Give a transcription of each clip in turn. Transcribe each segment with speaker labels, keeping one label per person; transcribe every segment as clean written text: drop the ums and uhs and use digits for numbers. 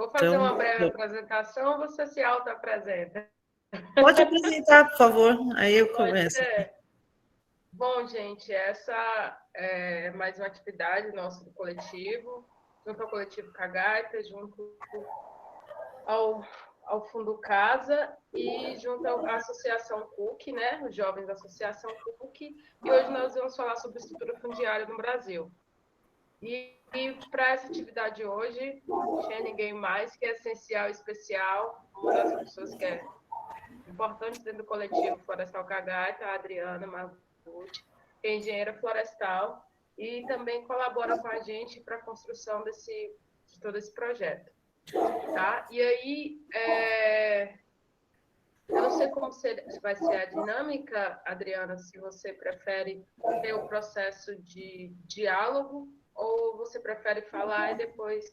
Speaker 1: Vou fazer
Speaker 2: Então,
Speaker 1: uma breve apresentação, você se auto-apresenta.
Speaker 2: pode apresentar, por favor, aí eu
Speaker 1: Pode
Speaker 2: começo.
Speaker 1: ser. Bom, gente, essa é mais uma atividade nossa do coletivo, junto ao coletivo Cagaita, junto ao Fundo Casa e junto à Associação CUC, né, os jovens da Associação CUC, e hoje nós vamos falar sobre estrutura fundiária no Brasil. E para essa atividade hoje, não tinha ninguém mais que é essencial e especial, uma das pessoas que é importante dentro do coletivo Florestal Cagaita, a Adriana Margucci, que é engenheira florestal e também colabora com a gente para a construção de todo esse projeto. Tá? E aí, eu não sei como vai ser a dinâmica, Adriana, se você prefere ter o processo de diálogo ou você prefere falar e depois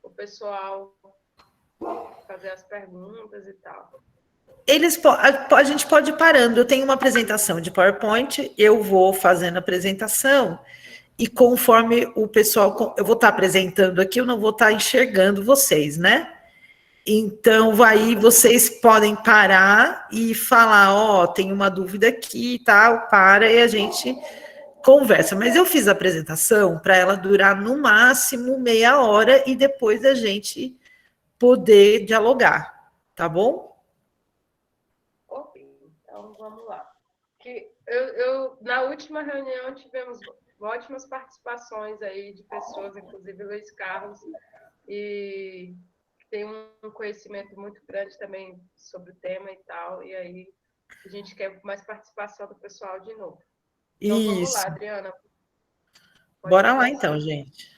Speaker 1: o pessoal fazer as perguntas e tal.
Speaker 2: A gente pode ir parando. Eu tenho uma apresentação de PowerPoint, eu vou fazendo a apresentação e conforme o pessoal, eu vou estar apresentando aqui, eu não vou estar enxergando vocês, né? Então, aí vocês podem parar e falar, ó, tem uma dúvida aqui e tal, para e a gente conversa. Mas eu fiz a apresentação para ela durar no máximo meia hora e depois a gente poder dialogar, tá bom?
Speaker 1: Ok, então vamos lá. Na última reunião tivemos ótimas participações aí de pessoas, inclusive Luiz Carlos, e tem um conhecimento muito grande também sobre o tema e tal, e aí a gente quer mais participação do pessoal de novo. Então vamos lá, Adriana.
Speaker 2: Bora lá então, gente.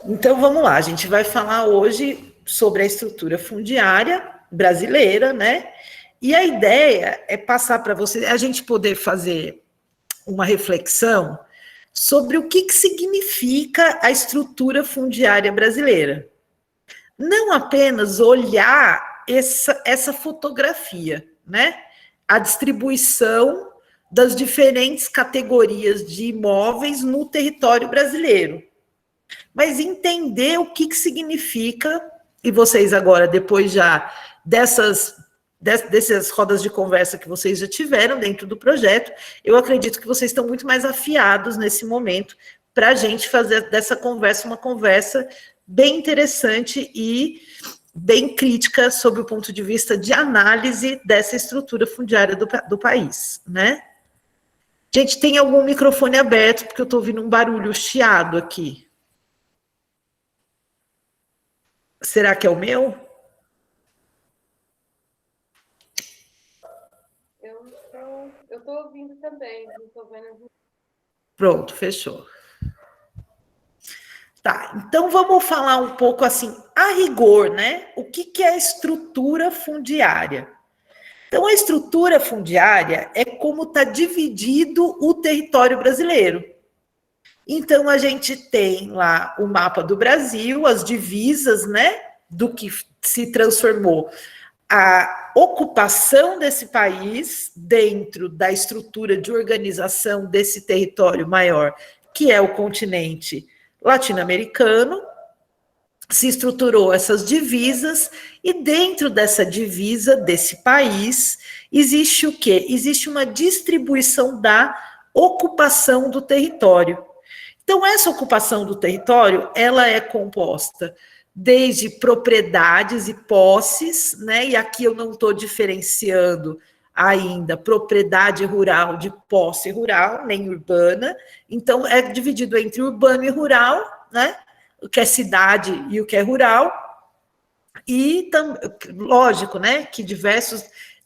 Speaker 2: Então vamos lá, a gente vai falar hoje sobre a estrutura fundiária brasileira, né? E a ideia é passar para você, a gente poder fazer uma reflexão sobre o que significa a estrutura fundiária brasileira. Não apenas olhar essa fotografia, né? A distribuição das diferentes categorias de imóveis no território brasileiro, mas entender o que significa, e vocês agora, depois já dessas rodas de conversa que vocês já tiveram dentro do projeto, eu acredito que vocês estão muito mais afiados nesse momento para a gente fazer dessa conversa uma conversa bem interessante e bem crítica sob o ponto de vista de análise dessa estrutura fundiária do país, né? Gente, tem algum microfone aberto, porque eu estou ouvindo um barulho chiado aqui. Será que é o meu?
Speaker 1: Eu estou ouvindo também, não estou vendo.
Speaker 2: Pronto, fechou. Tá, então vamos falar um pouco assim, a rigor, né? O que é a estrutura fundiária? Então, a estrutura fundiária é como está dividido o território brasileiro. Então, a gente tem lá o mapa do Brasil, as divisas, né? Do que se transformou a ocupação desse país dentro da estrutura de organização desse território maior, que é o continente latino-americano, se estruturou essas divisas, e dentro dessa divisa, desse país, existe o quê? Existe uma distribuição da ocupação do território. Então, essa ocupação do território, ela é composta desde propriedades e posses, né? E aqui eu não estou diferenciando ainda propriedade rural de posse rural, nem urbana. Então, é dividido entre urbano e rural, né? O que é cidade e o que é rural. E, lógico, né? Que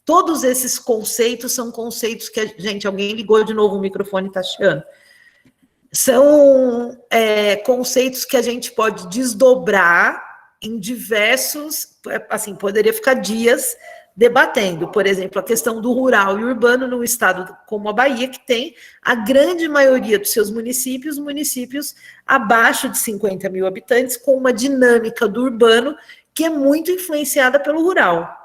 Speaker 2: todos esses conceitos são conceitos que gente, alguém ligou de novo o microfone, está chiando. São conceitos que a gente pode desdobrar em diversos, assim, poderia ficar dias debatendo, por exemplo, a questão do rural e urbano num estado como a Bahia, que tem a grande maioria dos seus municípios abaixo de 50 mil habitantes, com uma dinâmica do urbano que é muito influenciada pelo rural.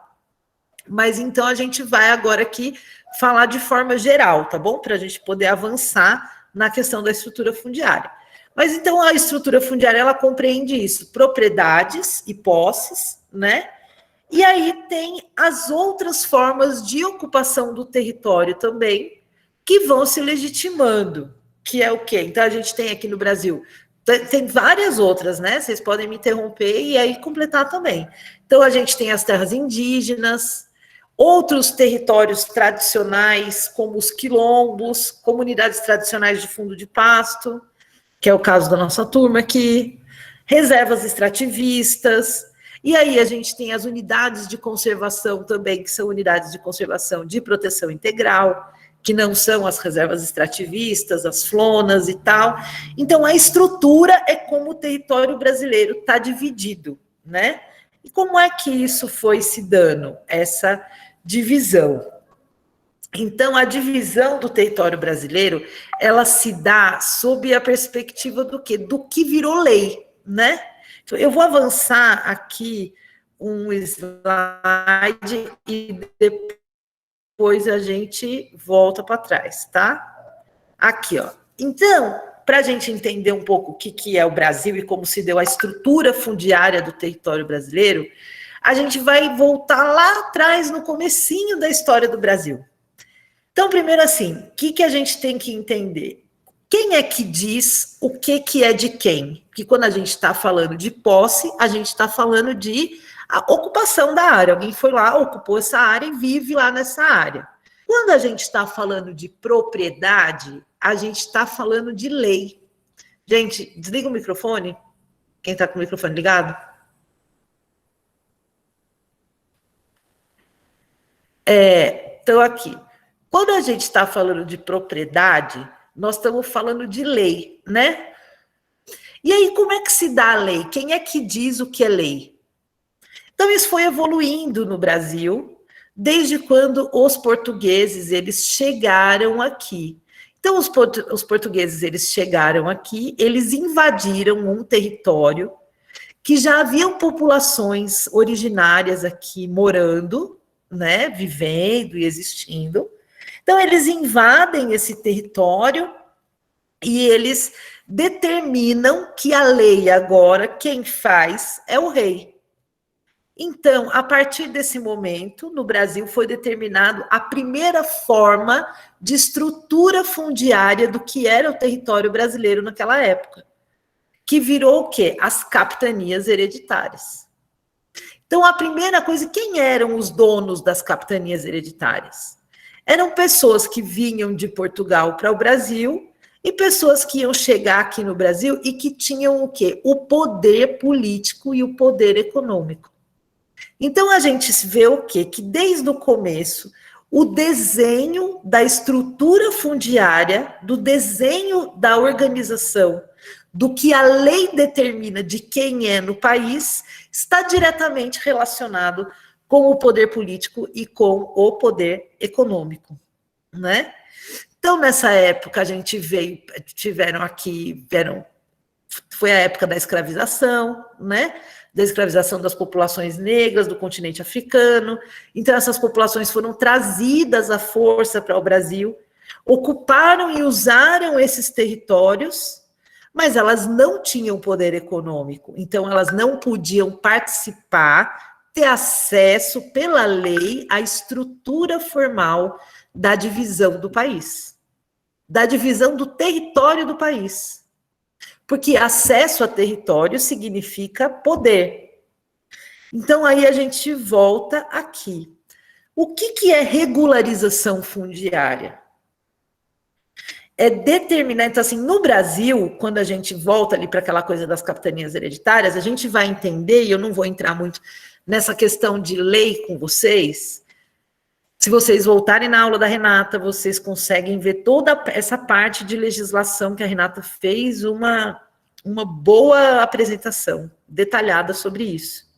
Speaker 2: Mas então a gente vai agora aqui falar de forma geral, tá bom? Para a gente poder avançar na questão da estrutura fundiária. Mas então a estrutura fundiária, ela compreende isso, propriedades e posses, né? E aí tem as outras formas de ocupação do território também, que vão se legitimando, que é o quê? Então a gente tem aqui no Brasil, tem várias outras, né? Vocês podem me interromper e aí completar também. Então a gente tem as terras indígenas, outros territórios tradicionais, como os quilombos, comunidades tradicionais de fundo de pasto, que é o caso da nossa turma aqui, reservas extrativistas, e aí a gente tem as unidades de conservação também, que são unidades de conservação de proteção integral, que não são as reservas extrativistas, as flonas e tal. Então, a estrutura é como o território brasileiro está dividido, né? E como é que isso foi se dando, essa divisão? Então, a divisão do território brasileiro, ela se dá sob a perspectiva do quê? Do que virou lei, né? Então, eu vou avançar aqui um slide e depois a gente volta para trás, tá? Aqui, ó. Então, para a gente entender um pouco o que é o Brasil e como se deu a estrutura fundiária do território brasileiro, a gente vai voltar lá atrás no comecinho da história do Brasil. Então, primeiro assim, o que a gente tem que entender? Quem é que diz o que é de quem? Porque quando a gente está falando de posse, a gente está falando de a ocupação da área. Alguém foi lá, ocupou essa área e vive lá nessa área. Quando a gente está falando de propriedade, a gente está falando de lei. Gente, desliga o microfone. Quem está com o microfone ligado? Então, aqui. Quando a gente está falando de propriedade, nós estamos falando de lei, né? E aí, como é que se dá a lei? Quem é que diz o que é lei? Então, isso foi evoluindo no Brasil, desde quando os portugueses, eles chegaram aqui. Então, os portugueses, eles chegaram aqui, eles invadiram um território que já haviam populações originárias aqui morando, né, vivendo e existindo. Então, eles invadem esse território e eles determinam que a lei agora, quem faz é o rei. Então, a partir desse momento, no Brasil, foi determinado a primeira forma de estrutura fundiária do que era o território brasileiro naquela época, que virou o quê? As capitanias hereditárias. Então, a primeira coisa, quem eram os donos das capitanias hereditárias? Eram pessoas que vinham de Portugal para o Brasil e pessoas que iam chegar aqui no Brasil e que tinham o quê? O poder político e o poder econômico. Então, a gente vê o quê? Que desde o começo, o desenho da estrutura fundiária, do desenho da organização, do que a lei determina de quem é no país, está diretamente relacionado com o poder político e com o poder econômico, né? Então, nessa época, a gente foi a época da escravização, né? Da escravização das populações negras do continente africano. Então, essas populações foram trazidas à força para o Brasil, ocuparam e usaram esses territórios, mas elas não tinham poder econômico, então elas não podiam participar, ter acesso pela lei à estrutura formal da divisão do país, da divisão do território do país. Porque acesso a território significa poder. Então, aí a gente volta aqui. O que é regularização fundiária? É determinar, então assim, no Brasil, quando a gente volta ali para aquela coisa das capitanias hereditárias, a gente vai entender, e eu não vou entrar muito nessa questão de lei com vocês. Se vocês voltarem na aula da Renata, vocês conseguem ver toda essa parte de legislação que a Renata fez, uma boa apresentação detalhada sobre isso.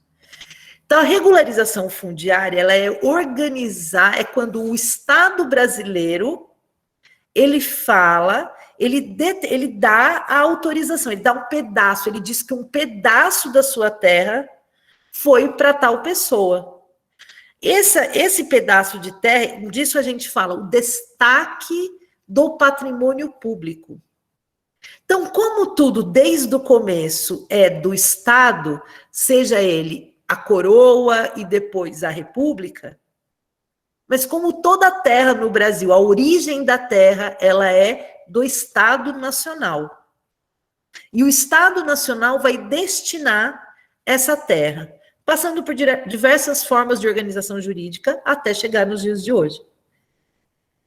Speaker 2: Então, a regularização fundiária, ela é organizar, é quando o Estado brasileiro, ele fala, ele dá a autorização, ele dá um pedaço, ele diz que um pedaço da sua terra foi para tal pessoa. esse pedaço de terra, disso a gente fala, o destaque do patrimônio público. Então, como tudo, desde o começo, é do Estado, seja ele a coroa e depois a república, mas como toda a terra no Brasil, a origem da terra, ela é do Estado Nacional. E o Estado Nacional vai destinar essa terra, passando por diversas formas de organização jurídica até chegar nos dias de hoje.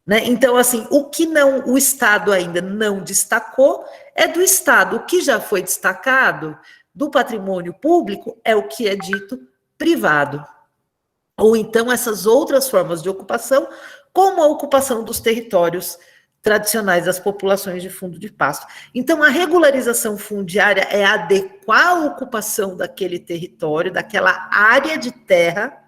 Speaker 2: Né? Então, assim, o que o Estado ainda não destacou é do Estado. O que já foi destacado do patrimônio público é o que é dito privado. Ou então essas outras formas de ocupação, como a ocupação dos territórios tradicionais das populações de fundo de pasto. Então, a regularização fundiária é adequar a ocupação daquele território, daquela área de terra,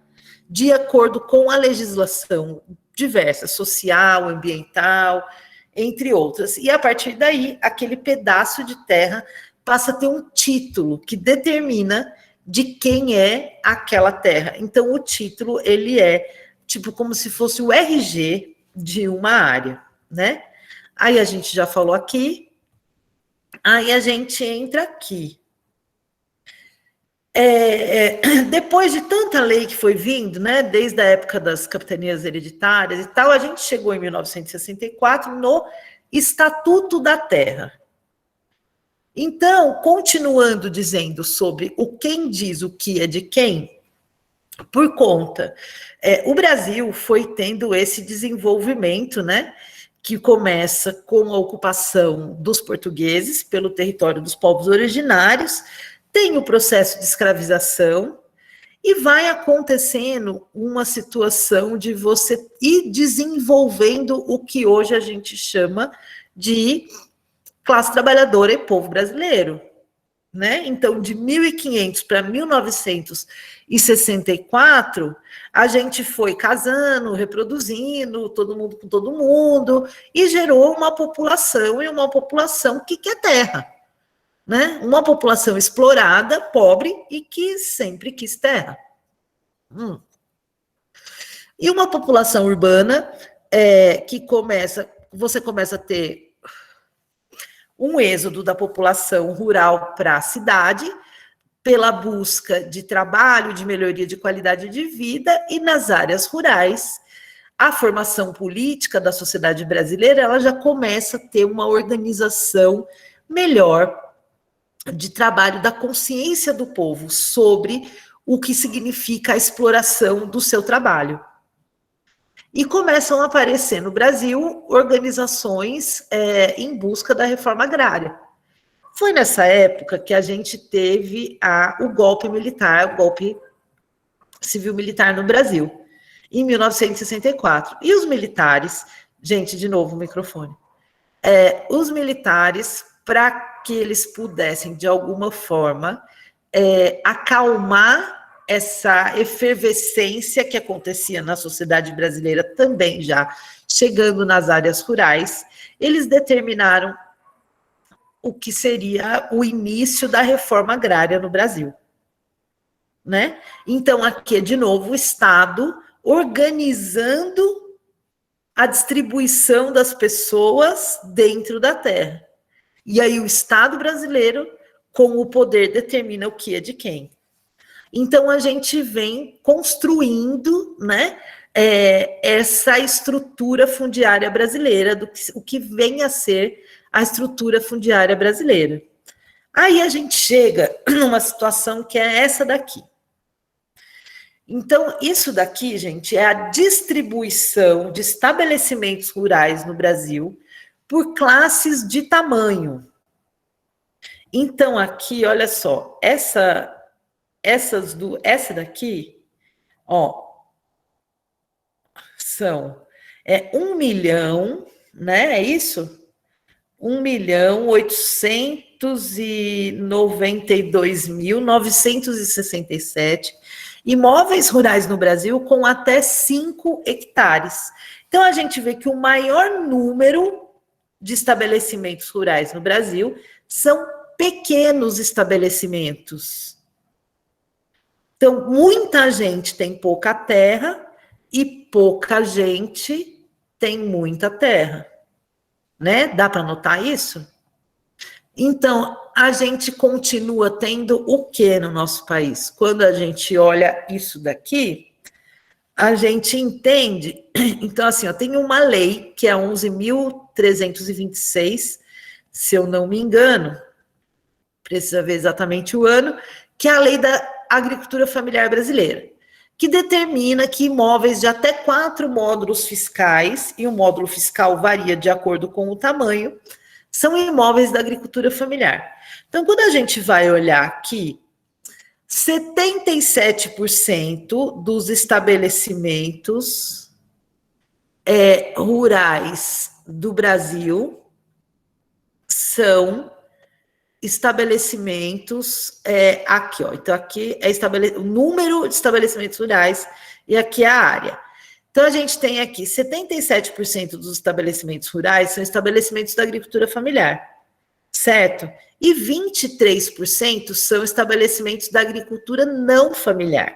Speaker 2: de acordo com a legislação diversa, social, ambiental, entre outras. E, a partir daí, aquele pedaço de terra passa a ter um título que determina de quem é aquela terra. Então, o título, ele é tipo como se fosse o RG de uma área, né? Aí a gente já falou aqui, aí a gente entra aqui. Depois de tanta lei que foi vindo, né, desde a época das capitanias hereditárias e tal, a gente chegou em 1964 no Estatuto da Terra. Então, continuando dizendo sobre o quem diz o que é de quem, por conta, o Brasil foi tendo esse desenvolvimento, né, que começa com a ocupação dos portugueses pelo território dos povos originários, tem o processo de escravização e vai acontecendo uma situação de você ir desenvolvendo o que hoje a gente chama de classe trabalhadora e povo brasileiro, né? Então, de 1500 para 1964, a gente foi casando, reproduzindo, todo mundo com todo mundo, e gerou uma população, e uma população que quer terra, né? Uma população explorada, pobre, e que sempre quis terra. E uma população urbana que você começa a ter um êxodo da população rural para a cidade, pela busca de trabalho, de melhoria de qualidade de vida, e nas áreas rurais, a formação política da sociedade brasileira, ela já começa a ter uma organização melhor de trabalho da consciência do povo sobre o que significa a exploração do seu trabalho. E começam a aparecer no Brasil organizações em busca da reforma agrária. Foi nessa época que a gente teve o golpe militar, o golpe civil-militar no Brasil, em 1964. E os militares, gente, de novo o microfone, os militares, para que eles pudessem, de alguma forma, acalmar essa efervescência que acontecia na sociedade brasileira, também já chegando nas áreas rurais, eles determinaram o que seria o início da reforma agrária no Brasil, né? Então, aqui, de novo, o Estado organizando a distribuição das pessoas dentro da terra. E aí o Estado brasileiro, com o poder, determina o que é de quem. Então, a gente vem construindo, né, essa estrutura fundiária brasileira, o que vem a ser a estrutura fundiária brasileira. Aí a gente chega numa situação que é essa daqui. Então, isso daqui, gente, é a distribuição de estabelecimentos rurais no Brasil por classes de tamanho. Então, aqui, olha só, essa daqui, ó, são 1 milhão, né? É isso? 1.892.967 imóveis rurais no Brasil com até 5 hectares. Então, a gente vê que o maior número de estabelecimentos rurais no Brasil são pequenos estabelecimentos. Então, muita gente tem pouca terra e pouca gente tem muita terra, né? Dá para notar isso? Então, a gente continua tendo o que no nosso país? Quando a gente olha isso daqui, a gente entende. Então, assim, eu tenho uma lei que é 11.326, se eu não me engano, precisa ver exatamente o ano, que é a lei da agricultura familiar brasileira, que determina que imóveis de até 4 módulos fiscais, e o módulo fiscal varia de acordo com o tamanho, são imóveis da agricultura familiar. Então, quando a gente vai olhar aqui, 77% dos estabelecimentos rurais do Brasil são estabelecimentos aqui, ó. Então, aqui é o número de estabelecimentos rurais e aqui é a área. Então, a gente tem aqui 77% dos estabelecimentos rurais são estabelecimentos da agricultura familiar, certo? E 23% são estabelecimentos da agricultura não familiar.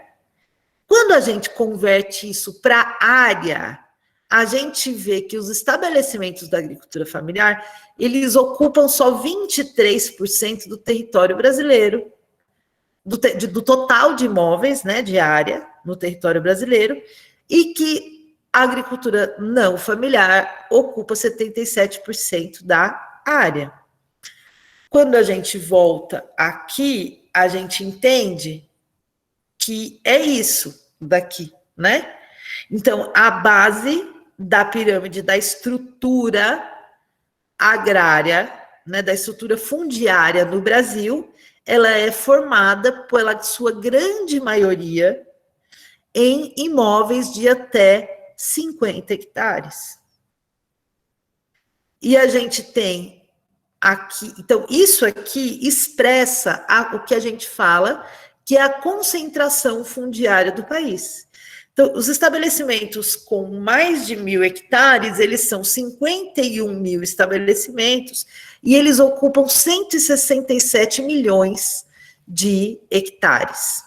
Speaker 2: Quando a gente converte isso para área, a gente vê que os estabelecimentos da agricultura familiar, eles ocupam só 23% do território brasileiro, do total de imóveis, né, de área no território brasileiro, e que a agricultura não familiar ocupa 77% da área. Quando a gente volta aqui, a gente entende que é isso daqui, né? Então, a base da pirâmide da estrutura agrária, né, da estrutura fundiária no Brasil, ela é formada pela sua grande maioria em imóveis de até 50 hectares. E a gente tem aqui, então, isso aqui expressa o que a gente fala, que é a concentração fundiária do país. Então, os estabelecimentos com mais de 1.000 hectares, eles são 51 mil estabelecimentos, e eles ocupam 167 milhões de hectares.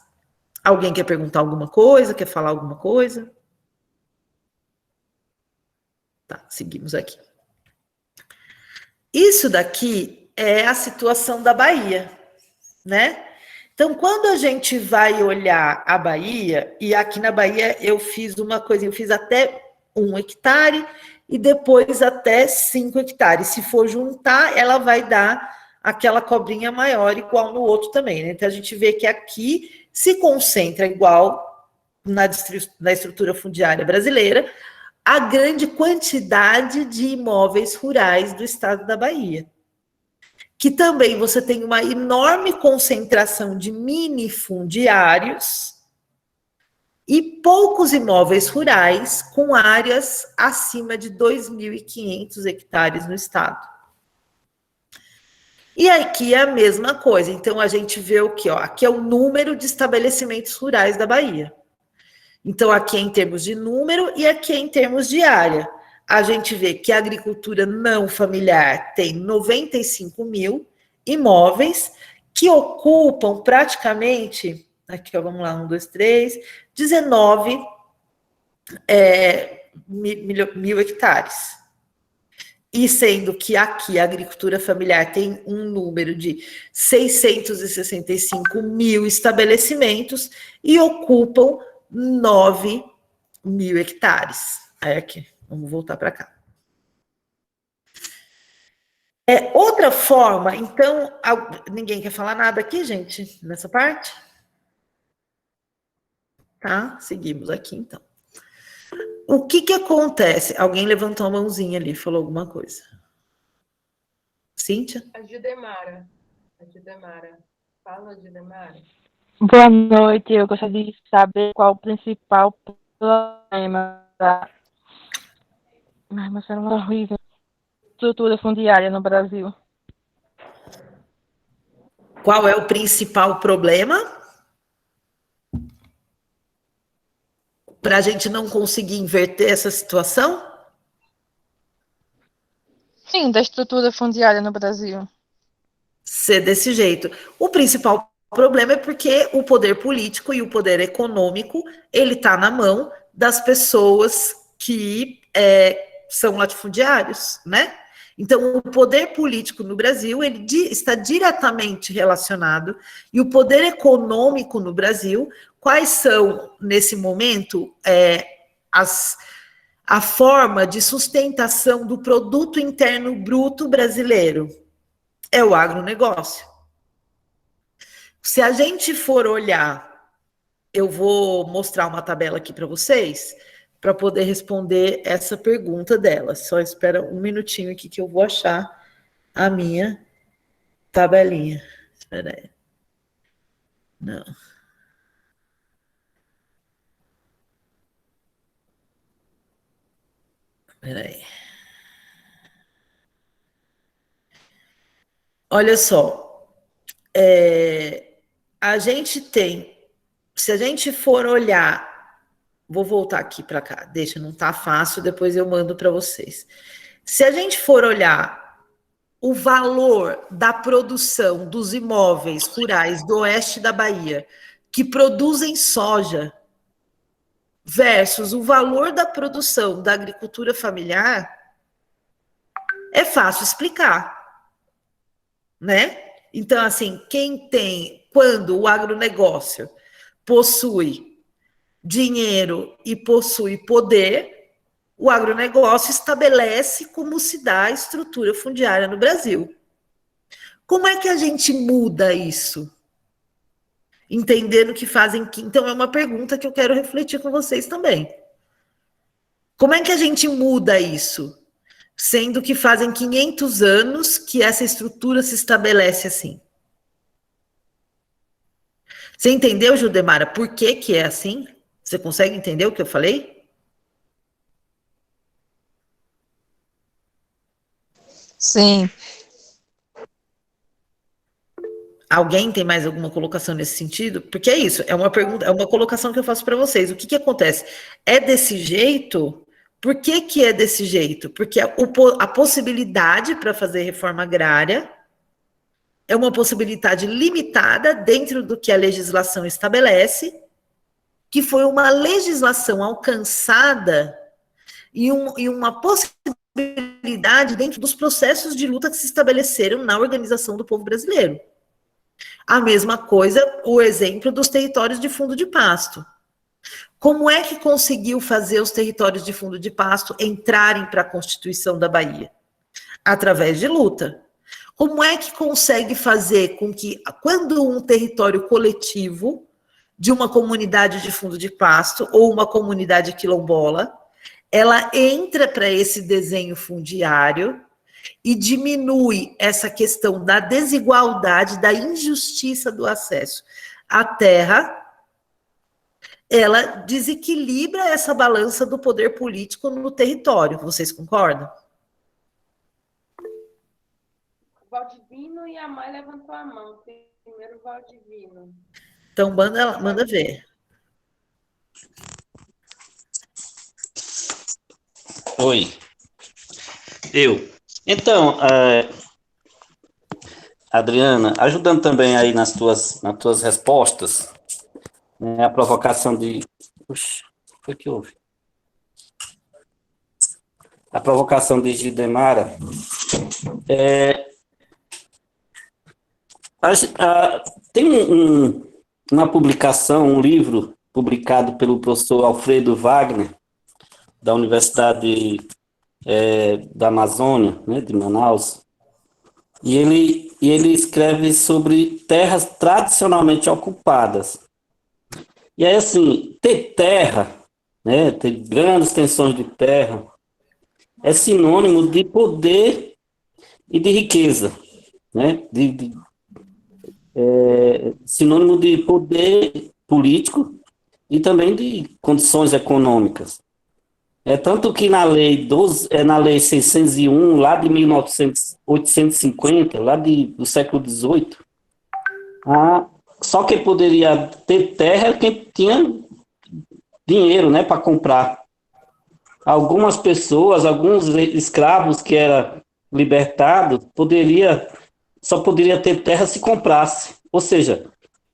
Speaker 2: Alguém quer perguntar alguma coisa? Quer falar alguma coisa? Tá, seguimos aqui. Isso daqui é a situação da Bahia, né? Então, quando a gente vai olhar a Bahia, e aqui na Bahia eu fiz uma coisa, eu fiz até 1 hectare e depois até 5 hectares. Se for juntar, ela vai dar aquela cobrinha maior, igual no outro também, né? Então, a gente vê que aqui se concentra igual na estrutura fundiária brasileira, a grande quantidade de imóveis rurais do estado da Bahia. Que também você tem uma enorme concentração de minifundiários e poucos imóveis rurais com áreas acima de 2.500 hectares no estado. E aqui é a mesma coisa. Então, a gente vê o que? Aqui é o número de estabelecimentos rurais da Bahia. Então, aqui é em termos de número e aqui é em termos de área. A gente vê que a agricultura não familiar tem 95 mil imóveis que ocupam praticamente, aqui ó, vamos lá, 1, 2, 3, 19 mil hectares. E sendo que aqui a agricultura familiar tem um número de 665 mil estabelecimentos e ocupam 9 mil hectares. Aí aqui. Vamos voltar para cá. Outra forma, então, ninguém quer falar nada aqui, gente, nessa parte? Tá, seguimos aqui, então. O que acontece? Alguém levantou a mãozinha ali, falou alguma coisa. Cíntia?
Speaker 1: A Gidemara. Fala, Gidemara.
Speaker 3: Boa noite, eu gostaria de saber qual o principal problema da era uma horrível estrutura fundiária no Brasil.
Speaker 2: Qual é o principal problema? Para a gente não conseguir inverter essa situação?
Speaker 3: Sim, da estrutura fundiária no Brasil.
Speaker 2: Ser desse jeito. O principal problema é porque o poder político e o poder econômico, ele está na mão das pessoas que são latifundiários, né? Então, o poder político no Brasil, ele está diretamente relacionado, e o poder econômico no Brasil, quais são, nesse momento, a forma de sustentação do produto interno bruto brasileiro? É o agronegócio. Se a gente for olhar, eu vou mostrar uma tabela aqui para vocês, para poder responder essa pergunta dela. Só espera um minutinho aqui que eu vou achar a minha tabelinha. Espera aí. Não. Espera aí. Olha só. A gente tem, se a gente for olhar, vou voltar aqui para cá, deixa, não tá fácil, depois eu mando para vocês. Se a gente for olhar o valor da produção dos imóveis rurais do oeste da Bahia, que produzem soja, versus o valor da produção da agricultura familiar, é fácil explicar, né? Então, assim, quando o agronegócio possui dinheiro e possui poder, o agronegócio estabelece como se dá a estrutura fundiária no Brasil. Como é que a gente muda isso? Entendendo que fazem... Então, é uma pergunta que eu quero refletir com vocês também. Como é que a gente muda isso? Sendo que fazem 500 anos que essa estrutura se estabelece assim. Você entendeu, Judemara, por que é assim? Você consegue entender o que eu falei?
Speaker 3: Sim.
Speaker 2: Alguém tem mais alguma colocação nesse sentido? Porque é isso, é uma pergunta, é uma colocação que eu faço para vocês. O que acontece? É desse jeito? Por que é desse jeito? Porque a possibilidade para fazer reforma agrária é uma possibilidade limitada dentro do que a legislação estabelece, que foi uma legislação alcançada e uma possibilidade dentro dos processos de luta que se estabeleceram na organização do povo brasileiro. A mesma coisa, o exemplo dos territórios de fundo de pasto. Como é que conseguiu fazer os territórios de fundo de pasto entrarem para a Constituição da Bahia? Através de luta. Como é que consegue fazer com que, quando um território coletivo de uma comunidade de fundo de pasto ou uma comunidade quilombola, ela entra para esse desenho fundiário e diminui essa questão da desigualdade, da injustiça do acesso à terra, ela desequilibra essa balança do poder político no território. Vocês concordam?
Speaker 1: Valdivino e a Mai levantou a mão. Primeiro Valdivino.
Speaker 2: Então, manda ver.
Speaker 4: Oi. Então, Adriana, ajudando também aí nas tuas respostas, né, a provocação de... Puxa, o que houve? A provocação de Gidemara, tem uma publicação, um livro publicado pelo professor Alfredo Wagner, da Universidade da Amazônia, né, de Manaus, e ele escreve sobre terras tradicionalmente ocupadas. E aí, assim, ter terra, né, ter grandes extensões de terra, é sinônimo de poder e de riqueza, né, sinônimo de poder político e também de condições econômicas. Tanto que na lei 601, lá de 1850, lá do século XVIII, só quem poderia ter terra era quem tinha dinheiro, né, para comprar. Algumas pessoas, alguns escravos que eram libertados, só poderia ter terra se comprasse. Ou seja,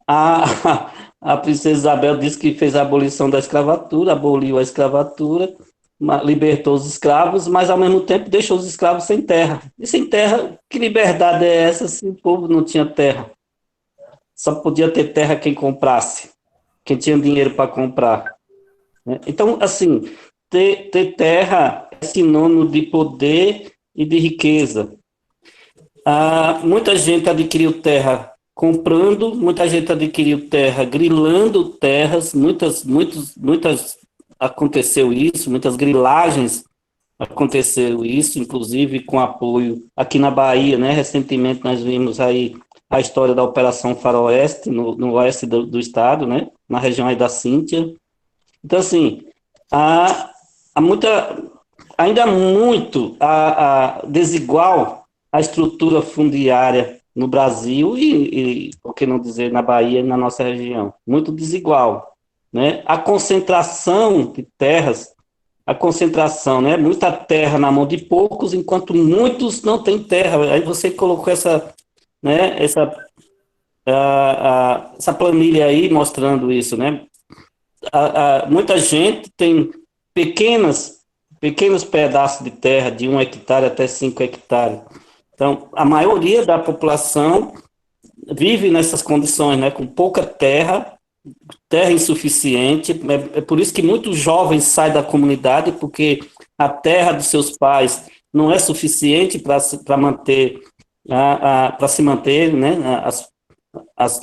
Speaker 4: a princesa Isabel disse que fez a abolição da escravatura, aboliu a escravatura, libertou os escravos, mas ao mesmo tempo deixou os escravos sem terra. E sem terra, que liberdade é essa se o povo não tinha terra? Só podia ter terra quem comprasse, quem tinha dinheiro para comprar. Né? Então, assim, ter terra é sinônimo de poder e de riqueza. Muita gente adquiriu terra comprando, muita gente adquiriu terra grilando terras, muitas aconteceu isso, muitas grilagens aconteceu isso, inclusive com apoio aqui na Bahia, né? Recentemente nós vimos aí a história da Operação Faroeste, no oeste do estado, né? Na região aí da Cíntia. Então, assim, há ainda muito desigual a estrutura fundiária no Brasil e, por que não dizer, na Bahia e na nossa região. Muito desigual, né? A concentração de terras, né? Muita terra na mão de poucos, enquanto muitos não têm terra. Aí você colocou essa planilha aí mostrando isso, né? Muita gente tem pequenos pedaços de terra, de 1 hectare até 5 hectares. Então, a maioria da população vive nessas condições, né? Com pouca terra insuficiente. É por isso que muitos jovens saem da comunidade, porque a terra dos seus pais não é suficiente para se manter, né? As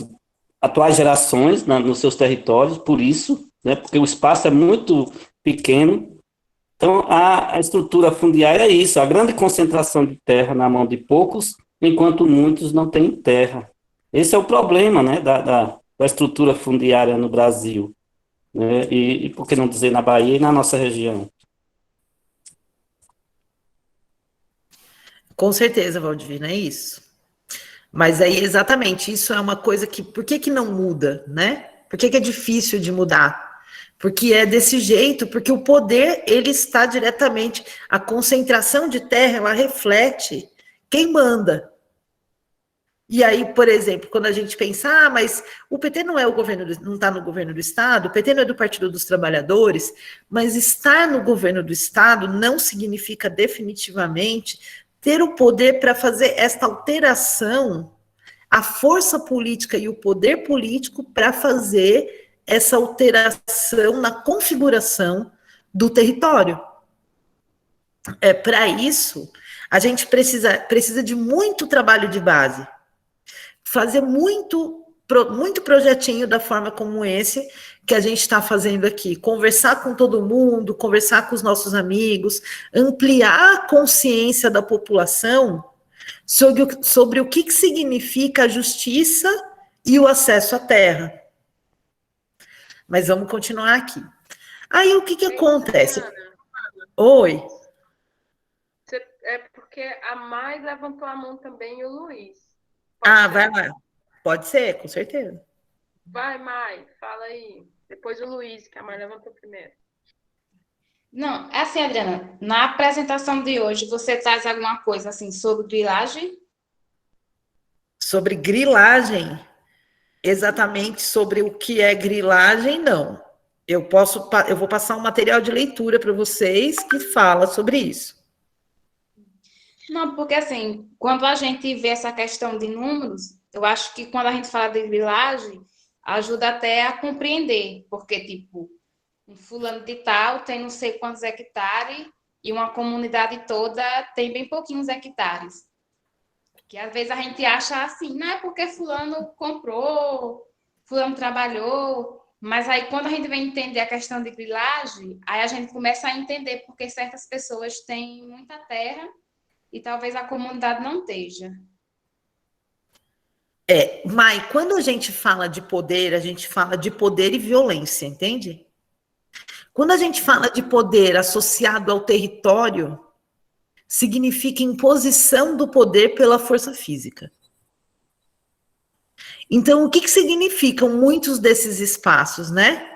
Speaker 4: atuais gerações nos seus territórios, por isso, né? Porque o espaço é muito pequeno. Então, a estrutura fundiária é isso, a grande concentração de terra na mão de poucos, enquanto muitos não têm terra. Esse é o problema, né, da estrutura fundiária no Brasil, né, e por que não dizer na Bahia e na nossa região.
Speaker 2: Com certeza, Valdivino, é isso. Mas aí, exatamente, isso é uma coisa que... Por que não muda, né? Por que é difícil de mudar? Porque é desse jeito, porque o poder, ele está diretamente... A concentração de terra, ela reflete quem manda. E aí, por exemplo, quando a gente pensa, mas o PT não está no governo do Estado, o PT não é do Partido dos Trabalhadores, mas estar no governo do Estado não significa definitivamente ter o poder para fazer esta alteração, a força política e o poder político para fazer essa alteração na configuração do território. Para isso, a gente precisa de muito trabalho de base, fazer muito projetinho da forma como esse que a gente está fazendo aqui, conversar com todo mundo, conversar com os nossos ampliar a consciência da população sobre o que significa a justiça e o acesso à terra. Mas vamos continuar aqui. Aí o que acontece? Oi.
Speaker 1: É porque a Mai levantou a mão também e o Luiz.
Speaker 2: Vai lá. Pode ser, com certeza.
Speaker 1: Vai, Mai, fala aí. Depois o Luiz, que a Mai levantou primeiro.
Speaker 5: Não, é assim, Adriana, na apresentação de hoje, você traz alguma coisa assim sobre grilagem?
Speaker 2: Sobre grilagem? Exatamente sobre o que é grilagem, não. Eu vou passar um material de leitura para vocês que fala sobre isso.
Speaker 5: Não, porque assim, quando a gente vê essa questão de números, eu acho que quando a gente fala de grilagem, ajuda até a compreender, porque, tipo, um fulano de tal tem não sei quantos hectares e uma comunidade toda tem bem pouquinhos hectares. Que às vezes a gente acha assim, não é porque fulano comprou, fulano trabalhou, mas aí quando a gente vem entender a questão de grilagem, aí a gente começa a entender porque certas pessoas têm muita terra e talvez a comunidade não esteja.
Speaker 2: Mai, quando a gente fala de poder, a gente fala de poder e violência, entende? Quando a gente fala de poder associado ao território, significa imposição do poder pela força física. Então, o que significam muitos desses espaços, né?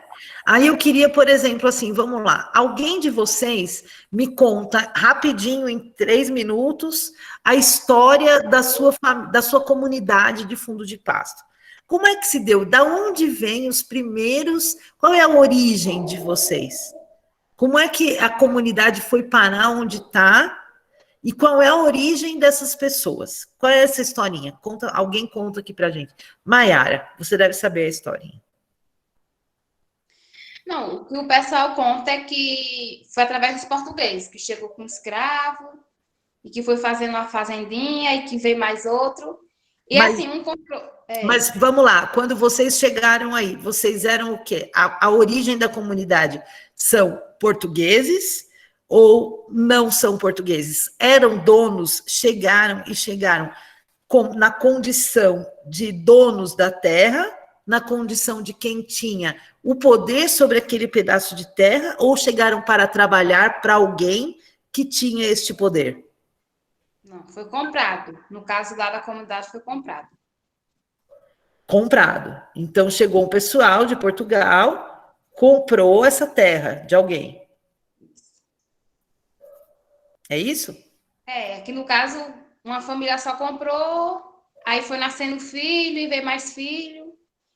Speaker 2: Aí eu queria, por exemplo, assim, vamos lá, alguém de vocês me conta rapidinho, em 3 minutos, a história da sua comunidade de fundo de pasto. Como é que se deu? Da onde vêm os primeiros? Qual é a origem de vocês? Como é que a comunidade foi parar onde está? E qual é a origem dessas pessoas? Qual é essa historinha? Conta, alguém conta aqui pra gente. Maiara, você deve saber a historinha.
Speaker 5: Não, o que o pessoal conta é que foi através dos portugueses, que chegou com um escravo, e que foi fazendo uma fazendinha, e que veio mais outro. E
Speaker 2: Mas,
Speaker 5: assim, um comprou.
Speaker 2: mas vamos lá, quando vocês chegaram aí, vocês eram o quê? A origem da comunidade são portugueses ou não são portugueses? Eram donos, chegaram na condição de donos da terra, na condição de quem tinha o poder sobre aquele pedaço de terra, ou chegaram para trabalhar para alguém que tinha este poder?
Speaker 5: Não, foi comprado. No caso lá da comunidade, foi comprado.
Speaker 2: Comprado. Então, chegou um pessoal de Portugal, comprou essa terra de alguém. É isso?
Speaker 5: Que no caso, uma família só comprou, aí foi nascendo filho, e veio mais filho,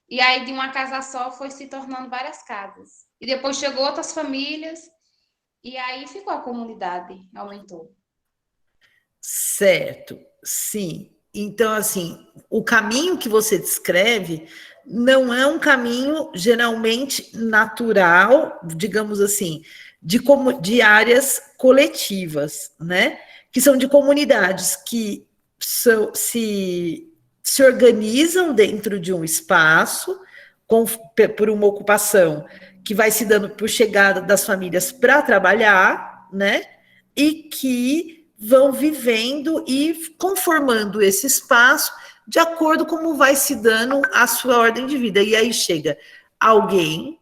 Speaker 5: e aí de uma casa só foi se tornando várias casas. E depois chegou outras famílias, e aí ficou a comunidade, aumentou.
Speaker 2: Certo, sim. Então, assim, o caminho que você descreve não é um caminho geralmente natural, digamos assim, de áreas coletivas, né? Que são de comunidades que se organizam dentro de um espaço por uma ocupação que vai se dando por chegada das famílias para trabalhar, né? E que vão vivendo e conformando esse espaço de acordo com como vai se dando a sua ordem de vida. E aí chega alguém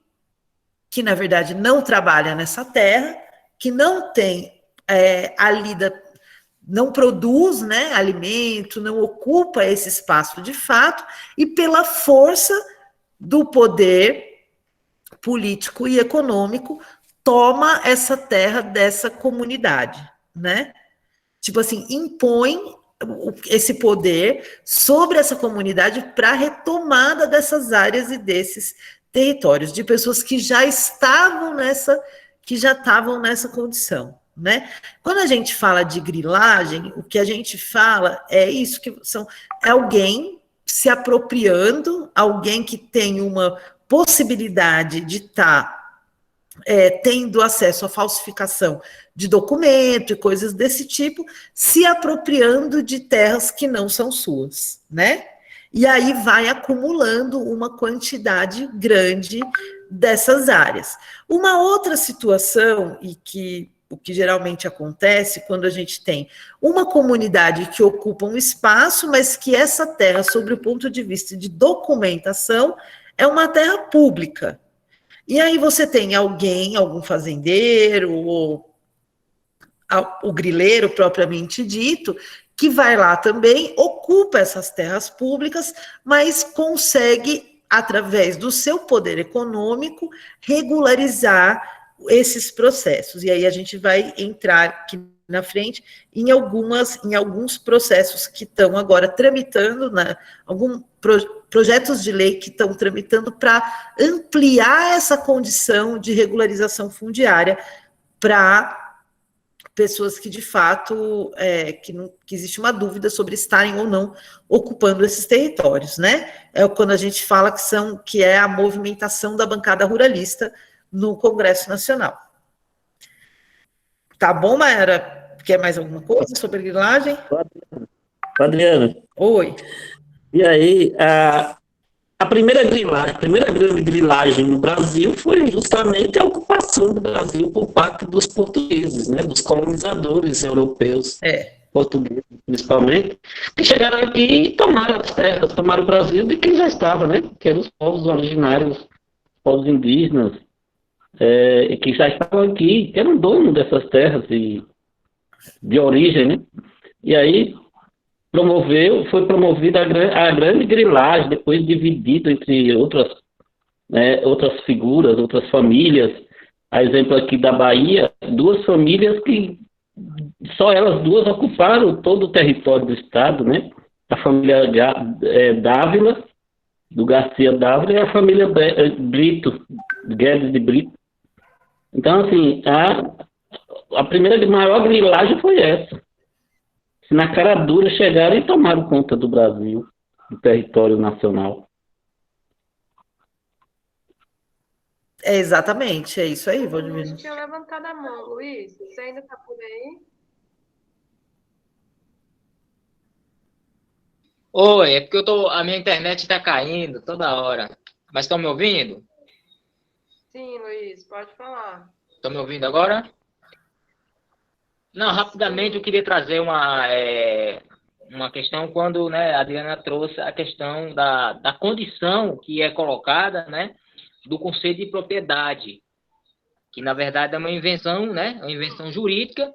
Speaker 2: que, na verdade, não trabalha nessa terra, que não tem a lida, não produz, né, alimento, não ocupa esse espaço de fato, e pela força do poder político e econômico, toma essa terra dessa comunidade, né? Tipo assim, impõe esse poder sobre essa comunidade para a retomada dessas áreas e desses territórios, de pessoas que já estavam nessa condição, né? Quando a gente fala de grilagem, o que a gente fala é isso, é alguém se apropriando, alguém que tem uma possibilidade de estar tendo acesso à falsificação de documento e coisas desse tipo, se apropriando de terras que não são suas, né? E aí vai acumulando uma quantidade grande dessas áreas. Uma outra situação, o que geralmente acontece quando a gente tem uma comunidade que ocupa um espaço, mas que essa terra, sobre o ponto de vista de documentação, é uma terra pública. E aí você tem algum fazendeiro, ou o grileiro propriamente dito, que vai lá também, ocupa essas terras públicas, mas consegue, através do seu poder econômico, regularizar esses processos. E aí a gente vai entrar aqui na frente em alguns processos que estão agora tramitando, projetos de lei que estão tramitando para ampliar essa condição de regularização fundiária para pessoas que, de fato, que existe uma dúvida sobre estarem ou não ocupando esses territórios, né? É quando a gente fala que é a movimentação da bancada ruralista no Congresso Nacional. Tá bom, Mayara? Quer mais alguma coisa sobre a grilagem?
Speaker 4: Adriana.
Speaker 2: Oi.
Speaker 4: E aí, a primeira grande grilagem no Brasil foi justamente a ocupação do Brasil por parte dos portugueses, né, dos colonizadores europeus, portugueses principalmente, que chegaram aqui e tomaram as terras, tomaram o Brasil de quem já estava, né, que eram os povos originários, povos indígenas, que já estavam aqui, que eram donos dessas terras de origem, né, e aí foi promovida a grande grilagem, depois dividido entre outras figuras, outras famílias. A exemplo aqui da Bahia, duas famílias que só elas duas ocuparam todo o território do estado, né? A família Dávila, do Garcia Dávila e a família Brito, Guedes de Brito. Então, assim, a primeira e maior grilagem foi essa. Na cara dura chegaram e tomaram conta do Brasil, do território nacional.
Speaker 2: Exatamente, é isso aí,
Speaker 1: Eu
Speaker 2: Valdemiro.
Speaker 1: tinha levantado a mão, Luiz. Você ainda está por aí?
Speaker 6: Oi, é porque a minha internet está caindo toda hora. Mas estão me ouvindo?
Speaker 1: Sim, Luiz, pode falar.
Speaker 6: Estão me ouvindo agora? Não, rapidamente eu queria trazer uma questão quando, né, a Adriana trouxe a questão da condição que é colocada, né, do conceito de propriedade, que na verdade é uma invenção, né, uma invenção jurídica,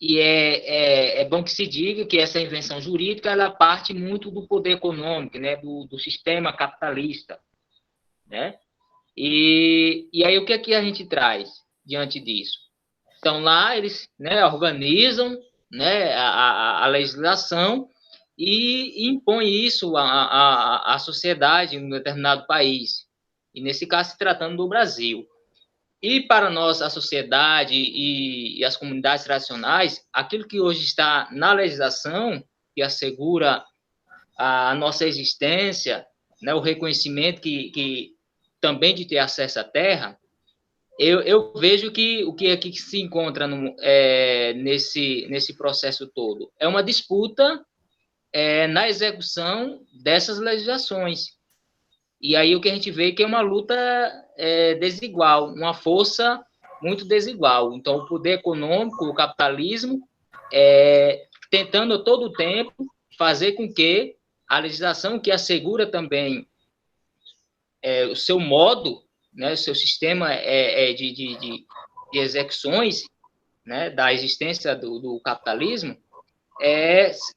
Speaker 6: e é bom que se diga que essa invenção jurídica ela parte muito do poder econômico, né, do sistema capitalista, né? E aí o que é que a gente traz diante disso? Então lá eles, né, organizam, né, a legislação e impõem isso à sociedade em um determinado país, e nesse caso se tratando do Brasil. E para nós, a sociedade e as comunidades tradicionais, aquilo que hoje está na legislação, que assegura a nossa existência, né, o reconhecimento que também de ter acesso à terra, eu vejo que o que aqui se encontra nesse processo todo é uma disputa na execução dessas legislações. E aí o que a gente vê é que é uma luta desigual, uma força muito desigual. Então, o poder econômico, o capitalismo, tentando a todo tempo fazer com que a legislação que assegura também o seu modo, né, o seu sistema de execuções, né, da existência do capitalismo,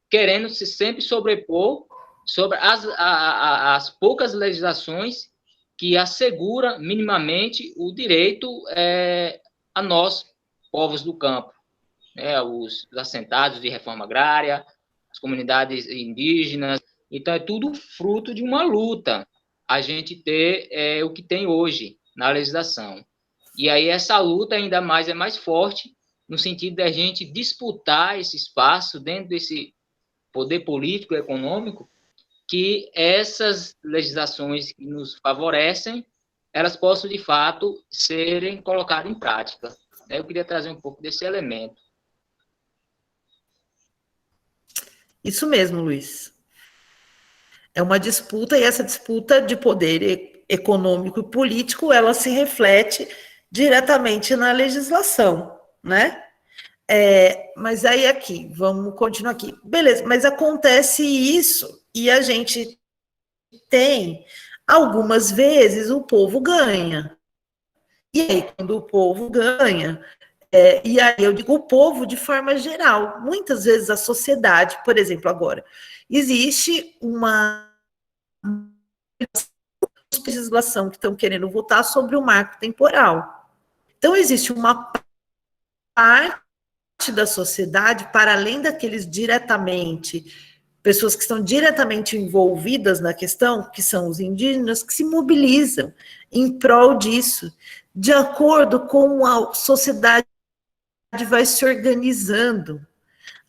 Speaker 6: querendo se sempre sobrepor sobre as poucas legislações que asseguram minimamente o direito a nós, povos do campo, né, os assentados de reforma agrária, as comunidades indígenas. Então, é tudo fruto de uma luta, a gente ter o que tem hoje na legislação. E aí essa luta ainda mais é mais forte, no sentido da gente disputar esse espaço dentro desse poder político e econômico, que essas legislações que nos favorecem, elas possam, de fato, serem colocadas em prática. Eu queria trazer um pouco desse elemento.
Speaker 2: Isso mesmo, Luiz. É uma disputa, e essa disputa de poder econômico e político, ela se reflete diretamente na legislação, né? Mas aí aqui, vamos continuar aqui. Beleza, mas acontece isso e a gente tem, algumas vezes, o povo ganha. E aí, quando o povo ganha, e aí eu digo o povo de forma geral, muitas vezes a sociedade, por exemplo, agora, existe uma legislação que estão querendo votar sobre o marco temporal. Então, existe uma parte da sociedade, para além daqueles pessoas que estão diretamente envolvidas na questão, que são os indígenas, que se mobilizam em prol disso, de acordo com a sociedade vai se organizando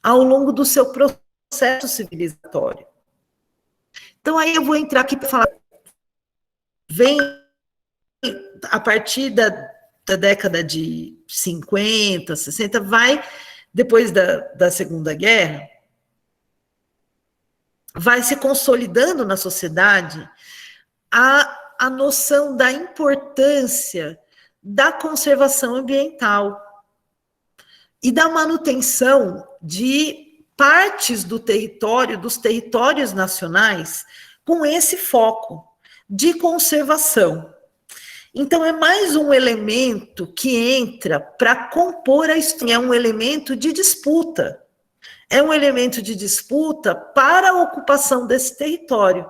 Speaker 2: ao longo do seu processo civilizatório. Então, aí eu vou entrar aqui para falar, vem a partir da década de 50, 60, depois da Segunda Guerra, vai se consolidando na sociedade a noção da importância da conservação ambiental e da manutenção de partes do território, dos territórios nacionais, com esse foco de conservação. Então, é mais um elemento que entra para compor a história, é um elemento de disputa. É um elemento de disputa para a ocupação desse território.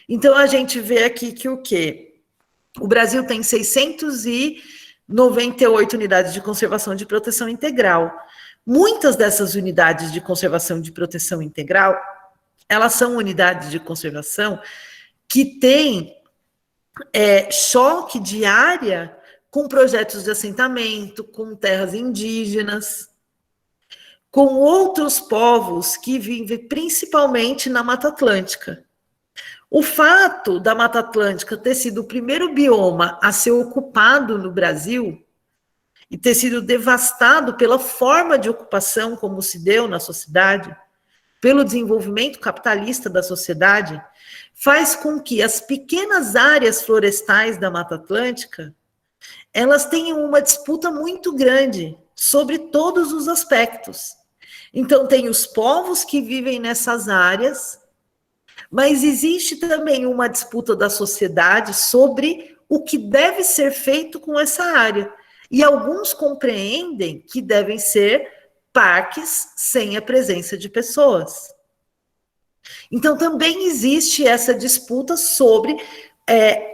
Speaker 2: Então, a gente vê aqui que o quê? O Brasil tem 698 unidades de conservação de proteção integral. Muitas dessas unidades de conservação de proteção integral, elas são unidades de conservação que tem choque de área com projetos de assentamento, com terras indígenas, com outros povos que vivem principalmente na Mata Atlântica. O fato da Mata Atlântica ter sido o primeiro bioma a ser ocupado no Brasil e ter sido devastado pela forma de ocupação como se deu na sociedade, pelo desenvolvimento capitalista da sociedade, faz com que as pequenas áreas florestais da Mata Atlântica elas tenham uma disputa muito grande sobre todos os aspectos. Então, tem os povos que vivem nessas áreas, mas existe também uma disputa da sociedade sobre o que deve ser feito com essa área. E alguns compreendem que devem ser parques sem a presença de pessoas. Então, também existe essa disputa sobre...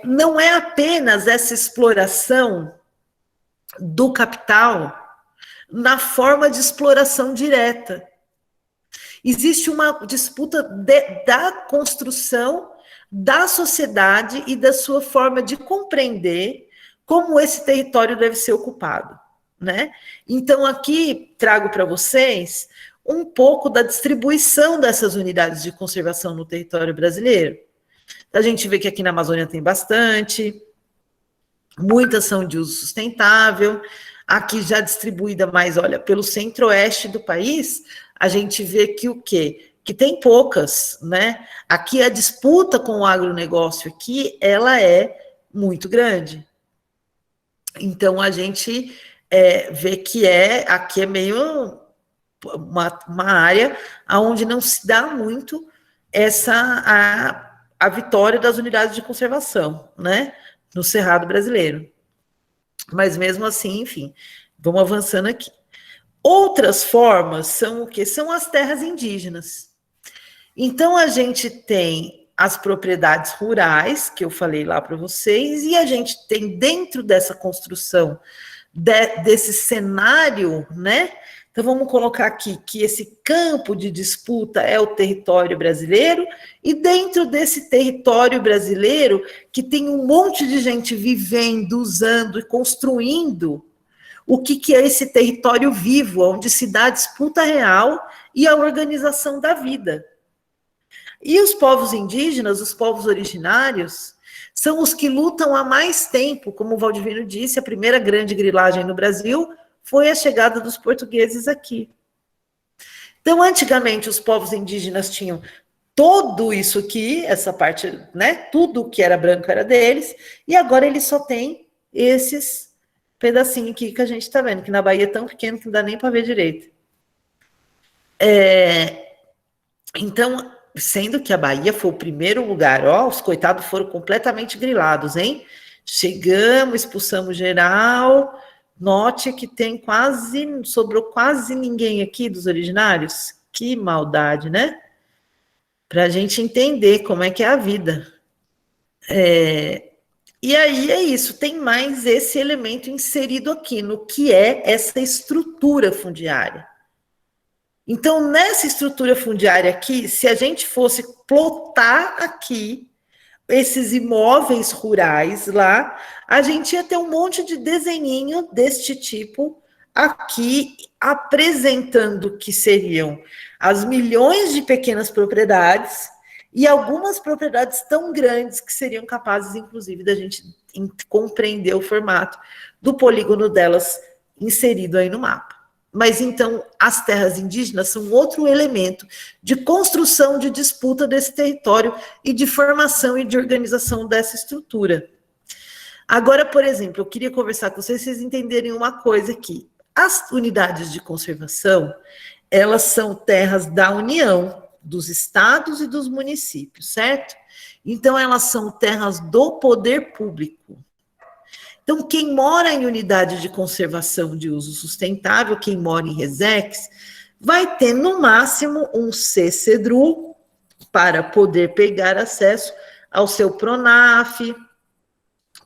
Speaker 2: não é apenas essa exploração do capital na forma de exploração direta. Existe uma disputa da construção da sociedade e da sua forma de compreender como esse território deve ser ocupado, né? Então, aqui trago para vocês um pouco da distribuição dessas unidades de conservação no território brasileiro. A gente vê que aqui na Amazônia tem bastante, muitas são de uso sustentável, aqui já distribuída mais, olha, pelo centro-oeste do país, a gente vê que o quê? Que tem poucas, né? Aqui a disputa com o agronegócio aqui, ela é muito grande. Então, a gente vê que aqui é meio uma área onde não se dá muito a vitória das unidades de conservação, né, no Cerrado brasileiro. Mas mesmo assim, enfim, vamos avançando aqui. Outras formas são o quê? São as terras indígenas. Então, a gente tem as propriedades rurais, que eu falei lá para vocês, e a gente tem dentro dessa construção, desse cenário, né? Então, vamos colocar aqui que esse campo de disputa é o território brasileiro, e dentro desse território brasileiro, que tem um monte de gente vivendo, usando e construindo, o que é esse território vivo, onde se dá a disputa real e a organização da vida. E os povos indígenas, os povos originários, são os que lutam há mais tempo, como o Valdivino disse, a primeira grande grilagem no Brasil foi a chegada dos portugueses aqui. Então, antigamente, os povos indígenas tinham tudo isso aqui, essa parte, né, tudo que era branco era deles, e agora eles só têm esses pedacinhos aqui que a gente está vendo, que na Bahia é tão pequeno que não dá nem para ver direito. Então, sendo que a Bahia foi o primeiro lugar, os coitados foram completamente grilados, hein? Chegamos, expulsamos geral. Note que sobrou quase ninguém aqui dos originários. Que maldade, né? Para a gente entender como é que é a vida. E aí é isso, tem mais esse elemento inserido aqui, no que é essa estrutura fundiária. Então, nessa estrutura fundiária aqui, se a gente fosse plotar aqui esses imóveis rurais lá, a gente ia ter um monte de desenhinho deste tipo aqui, apresentando que seriam as milhões de pequenas propriedades e algumas propriedades tão grandes que seriam capazes, inclusive, da gente compreender o formato do polígono delas inserido aí no mapa. Mas, então, as terras indígenas são outro elemento de construção, de disputa desse território e de formação e de organização dessa estrutura. Agora, por exemplo, eu queria conversar com vocês entenderem uma coisa aqui. As unidades de conservação, elas são terras da União, dos estados e dos municípios, certo? Então, elas são terras do poder público. Então, quem mora em unidade de conservação de uso sustentável, quem mora em RESEX, vai ter, no máximo, um CCDRU para poder pegar acesso ao seu PRONAF,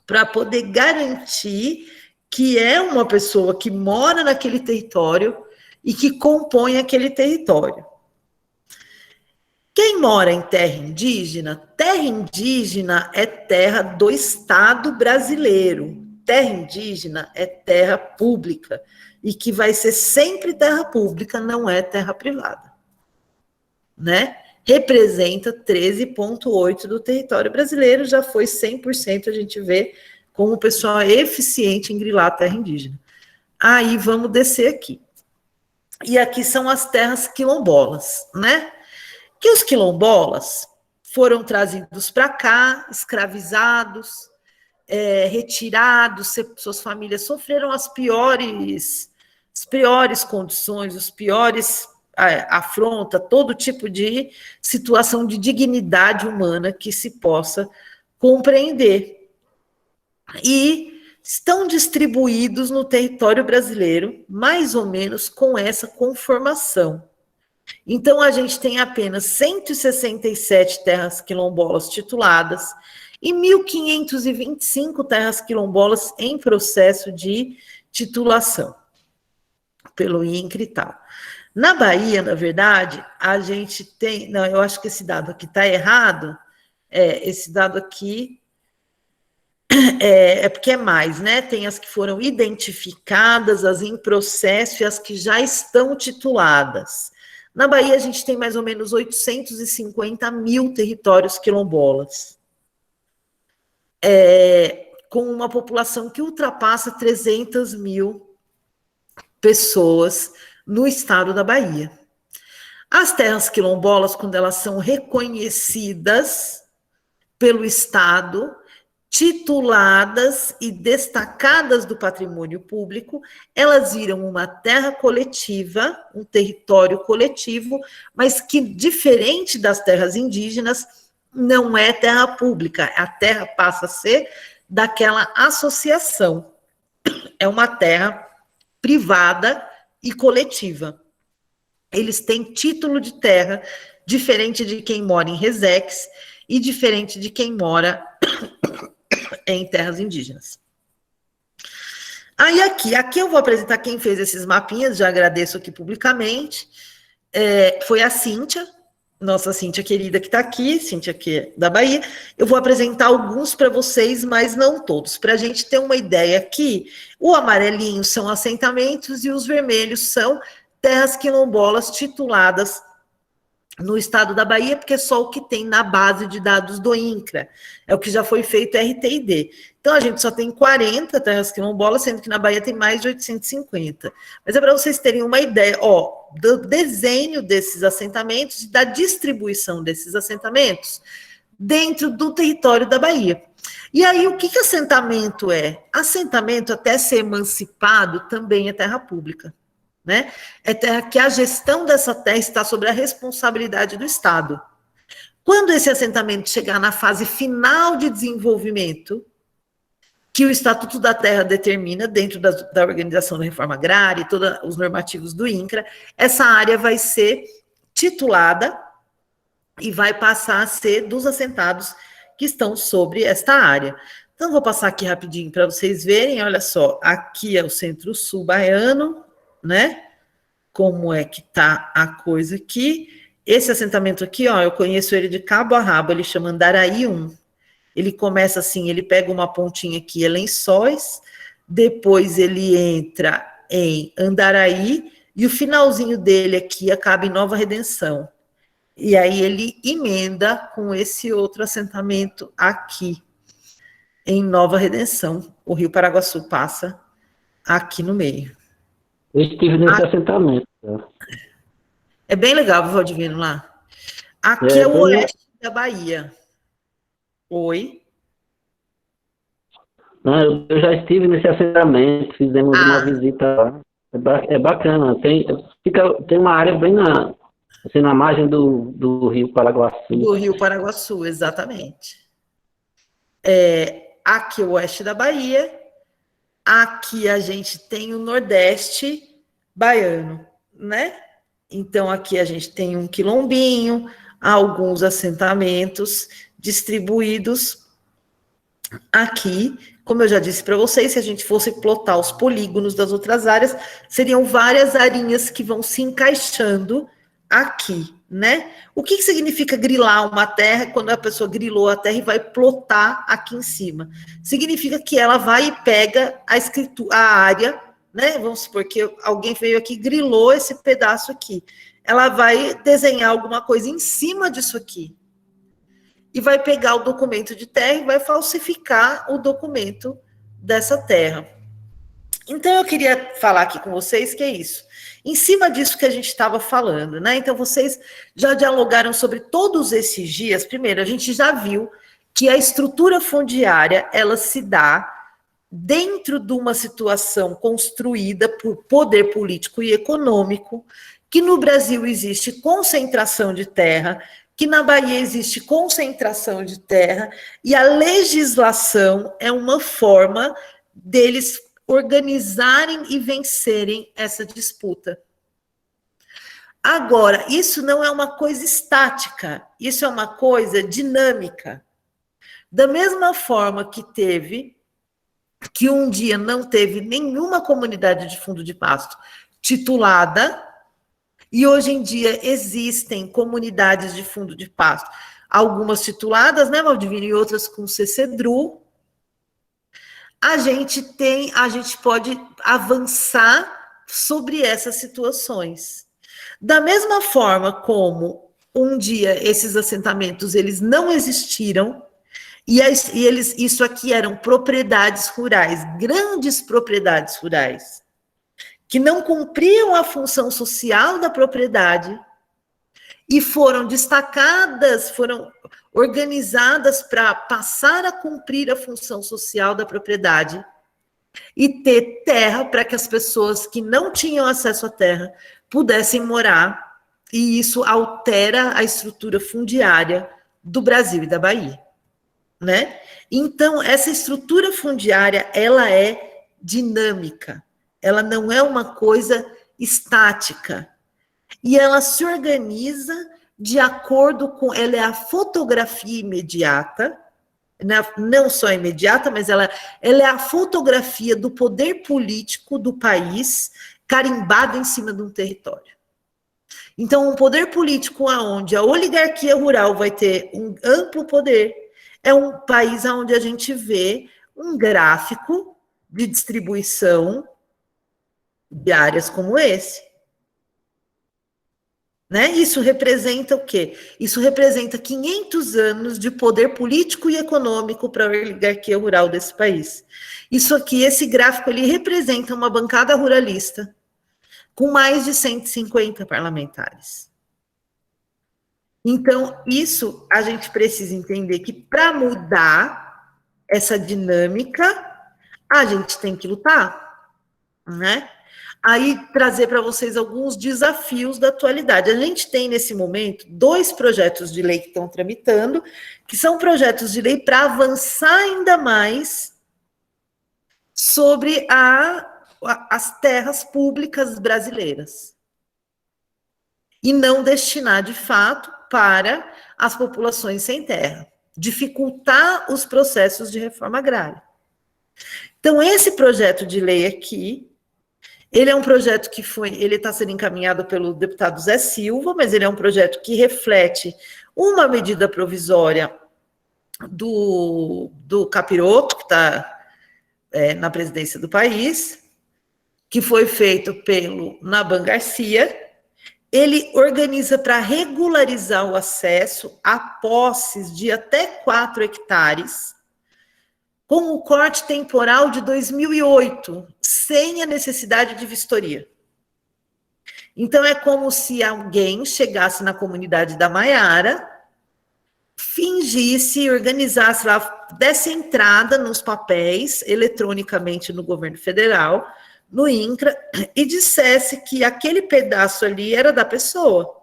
Speaker 2: para poder garantir que é uma pessoa que mora naquele território e que compõe aquele território. Quem mora em terra indígena é terra do Estado brasileiro. Terra indígena é terra pública e que vai ser sempre terra pública, não é terra privada, né? Representa 13,8% do território brasileiro, já foi 100%, a gente vê como o pessoal é eficiente em grilar a terra indígena. Aí vamos descer aqui. E aqui são as terras quilombolas, né? Que os quilombolas foram trazidos para cá, escravizados, retirados, suas famílias sofreram as piores condições, os piores afronta, todo tipo de situação de dignidade humana que se possa compreender. E estão distribuídos no território brasileiro, mais ou menos com essa conformação. Então, a gente tem apenas 167 terras quilombolas tituladas e 1.525 terras quilombolas em processo de titulação pelo INCRA e tal. Na Bahia, na verdade, a gente tem... Não, eu acho que esse dado aqui está errado. Esse dado aqui porque é mais, né? Tem as que foram identificadas, as em processo e as que já estão tituladas. Na Bahia, a gente tem mais ou menos 850 mil territórios quilombolas, com uma população que ultrapassa 300 mil pessoas no estado da Bahia. As terras quilombolas, quando elas são reconhecidas pelo Estado, tituladas e destacadas do patrimônio público, elas viram uma terra coletiva, um território coletivo, mas que, diferente das terras indígenas, não é terra pública. A terra passa a ser daquela associação. É uma terra privada e coletiva. Eles têm título de terra, diferente de quem mora em resex e diferente de quem mora em terras indígenas. Aí aqui eu vou apresentar quem fez esses mapinhas, já agradeço aqui publicamente, foi a Cíntia, nossa Cíntia querida que está aqui, Cíntia que é da Bahia. Eu vou apresentar alguns para vocês, mas não todos, para a gente ter uma ideia aqui. O amarelinho são assentamentos e os vermelhos são terras quilombolas tituladas no estado da Bahia, porque é só o que tem na base de dados do INCRA, é o que já foi feito RTID. Então, a gente só tem 40 terras quilombolas, sendo que na Bahia tem mais de 850. Mas é para vocês terem uma ideia, do desenho desses assentamentos e da distribuição desses assentamentos dentro do território da Bahia. E aí, o que assentamento é? Assentamento, até ser emancipado, também é terra pública. Né? É terra que a gestão dessa terra está sobre a responsabilidade do Estado. Quando esse assentamento chegar na fase final de desenvolvimento, que o Estatuto da Terra determina, dentro da Organização da Reforma Agrária e todos os normativos do INCRA, essa área vai ser titulada e vai passar a ser dos assentados que estão sobre esta área. Então, vou passar aqui rapidinho para vocês verem, olha só, aqui é o Centro-Sul baiano, né? Como é que tá a coisa aqui. Esse assentamento aqui, eu conheço ele de cabo a rabo, ele chama Andaraí 1. Ele começa assim, ele pega uma pontinha aqui, é Lençóis, depois ele entra em Andaraí, e o finalzinho dele aqui acaba em Nova Redenção. E aí ele emenda com esse outro assentamento aqui, em Nova Redenção. O Rio Paraguaçu passa aqui no meio.
Speaker 4: Eu estive nesse assentamento.
Speaker 2: É bem legal, Valdivino, lá. Aqui é o oeste da Bahia. Oi?
Speaker 4: Não, eu já estive nesse assentamento, fizemos uma visita lá. É bacana. Tem uma área bem na margem do Rio Paraguaçu.
Speaker 2: Do Rio Paraguaçu, exatamente. Aqui é o oeste da Bahia. Aqui a gente tem o Nordeste baiano, né? Então, aqui a gente tem um quilombinho, alguns assentamentos distribuídos aqui. Como eu já disse para vocês, se a gente fosse plotar os polígonos das outras áreas, seriam várias arinhas que vão se encaixando aqui, né? O que significa grilar uma terra quando a pessoa grilou a terra e vai plotar aqui em cima? Significa que ela vai e pega a área, né? Vamos supor que alguém veio aqui e grilou esse pedaço aqui. Ela vai desenhar alguma coisa em cima disso aqui. E vai pegar o documento de terra e vai falsificar o documento dessa terra. Então, eu queria falar aqui com vocês que é isso. Em cima disso que a gente estava falando, né? Então, vocês já dialogaram sobre todos esses dias. Primeiro, a gente já viu que a estrutura fundiária, ela se dá dentro de uma situação construída por poder político e econômico, que no Brasil existe concentração de terra, que na Bahia existe concentração de terra, e a legislação é uma forma deles organizarem e vencerem essa disputa. Agora, isso não é uma coisa estática, isso é uma coisa dinâmica. Da mesma forma que um dia não teve nenhuma comunidade de fundo de pasto titulada, e hoje em dia existem comunidades de fundo de pasto, algumas tituladas, né, Valdivino, e outras com CCDRU, a gente pode avançar sobre essas situações. Da mesma forma como um dia esses assentamentos eles não existiram, isso aqui eram propriedades rurais, grandes propriedades rurais, que não cumpriam a função social da propriedade e foram destacadas, foram organizadas para passar a cumprir a função social da propriedade e ter terra para que as pessoas que não tinham acesso à terra pudessem morar, e isso altera a estrutura fundiária do Brasil e da Bahia, né? Então, essa estrutura fundiária, ela é dinâmica, ela não é uma coisa estática, e ela se organiza de acordo com, ela é a fotografia imediata, não só imediata, mas ela é a fotografia do poder político do país carimbado em cima de um território. Então, um poder político onde a oligarquia rural vai ter um amplo poder, é um país onde a gente vê um gráfico de distribuição de áreas como esse. Né? Isso representa o quê? Isso representa 500 anos de poder político e econômico para a oligarquia rural desse país. Isso aqui, esse gráfico, ele representa uma bancada ruralista com mais de 150 parlamentares. Então, isso a gente precisa entender que para mudar essa dinâmica, a gente tem que lutar, né? Aí, trazer para vocês alguns desafios da atualidade. A gente tem, nesse momento, 2 projetos de lei que estão tramitando, que são projetos de lei para avançar ainda mais sobre as terras públicas brasileiras. E não destinar, de fato, para as populações sem terra. Dificultar os processos de reforma agrária. Então, esse projeto de lei aqui, ele é um projeto que ele está sendo encaminhado pelo deputado Zé Silva, mas ele é um projeto que reflete uma medida provisória do Capiroto, que está na presidência do país, que foi feito pelo Naban Garcia. Ele organiza para regularizar o acesso a posses de até 4 hectares, com o corte temporal de 2008, sem a necessidade de vistoria. Então, é como se alguém chegasse na comunidade da Maiara, fingisse, organizasse lá, desse entrada nos papéis, eletronicamente no governo federal, no INCRA, e dissesse que aquele pedaço ali era da pessoa.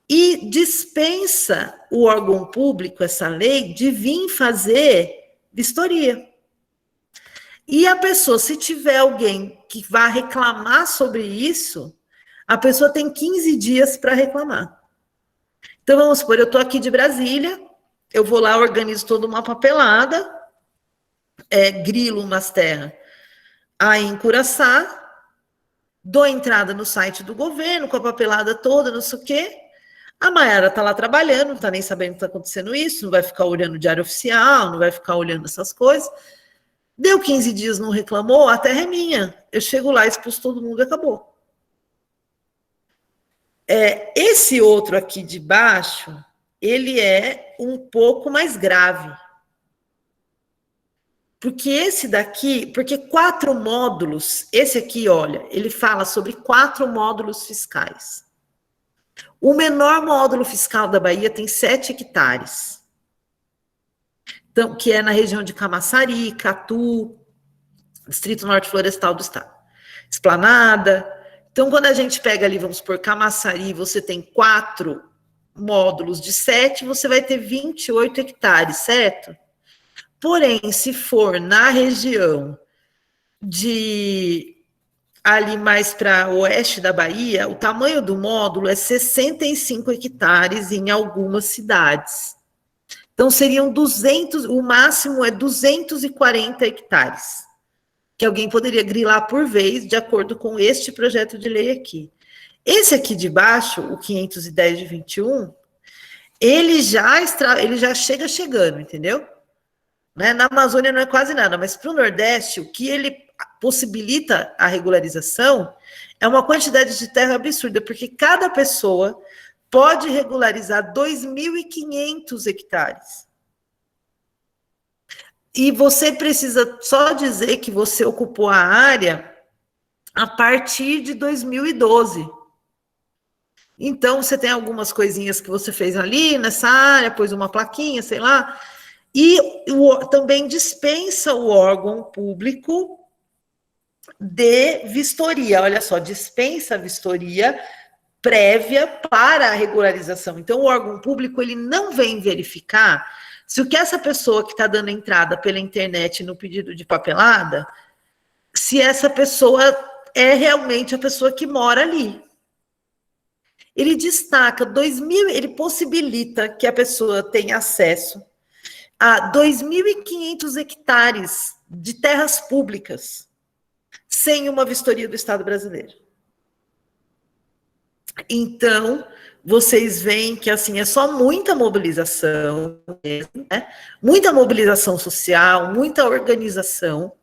Speaker 2: E dispensa o órgão público, essa lei, de vir fazer vistoria. E a pessoa, se tiver alguém que vá reclamar sobre isso, a pessoa tem 15 dias para reclamar. Então, vamos supor, eu estou aqui de Brasília, eu vou lá, organizo toda uma papelada, grilo umas terras aí em Curaçá, dou entrada no site do governo, com a papelada toda, não sei o quê. A Maiara está lá trabalhando, não está nem sabendo que está acontecendo isso, não vai ficar olhando o diário oficial, não vai ficar olhando essas coisas. Deu 15 dias, não reclamou, a terra é minha. Eu chego lá, expulso todo mundo e acabou. Esse outro aqui de baixo, ele é um pouco mais grave. Porque esse daqui, porque 4 módulos, esse aqui, olha, ele fala sobre 4 módulos fiscais. O menor módulo fiscal da Bahia tem 7 hectares. Então, que é na região de Camaçari, Catu, Distrito Norte Florestal do Estado. Esplanada. Então, quando a gente pega ali, vamos por Camaçari, você tem 4 módulos de 7, você vai ter 28 hectares, certo? Porém, se for na região de ali mais para oeste da Bahia, o tamanho do módulo é 65 hectares em algumas cidades. Então, seriam 200, o máximo é 240 hectares, que alguém poderia grilar por vez, de acordo com este projeto de lei aqui. Esse aqui de baixo, o 510 de 21, ele já chega chegando, entendeu? Né? Na Amazônia não é quase nada, mas para o Nordeste, o que ele possibilita a regularização é uma quantidade de terra absurda, porque cada pessoa pode regularizar 2.500 hectares. E você precisa só dizer que você ocupou a área a partir de 2012. Então, você tem algumas coisinhas que você fez ali nessa área, pôs uma plaquinha, sei lá, e também dispensa o órgão público de vistoria. Olha só, dispensa a vistoria prévia para a regularização. Então, o órgão público ele não vem verificar se o que essa pessoa que está dando entrada pela internet no pedido de papelada, se essa pessoa é realmente a pessoa que mora ali. Ele destaca ele possibilita que a pessoa tenha acesso a 2.500 hectares de terras públicas sem uma vistoria do Estado brasileiro. Então, vocês veem que assim é só muita mobilização, né? Muita mobilização social, muita organização,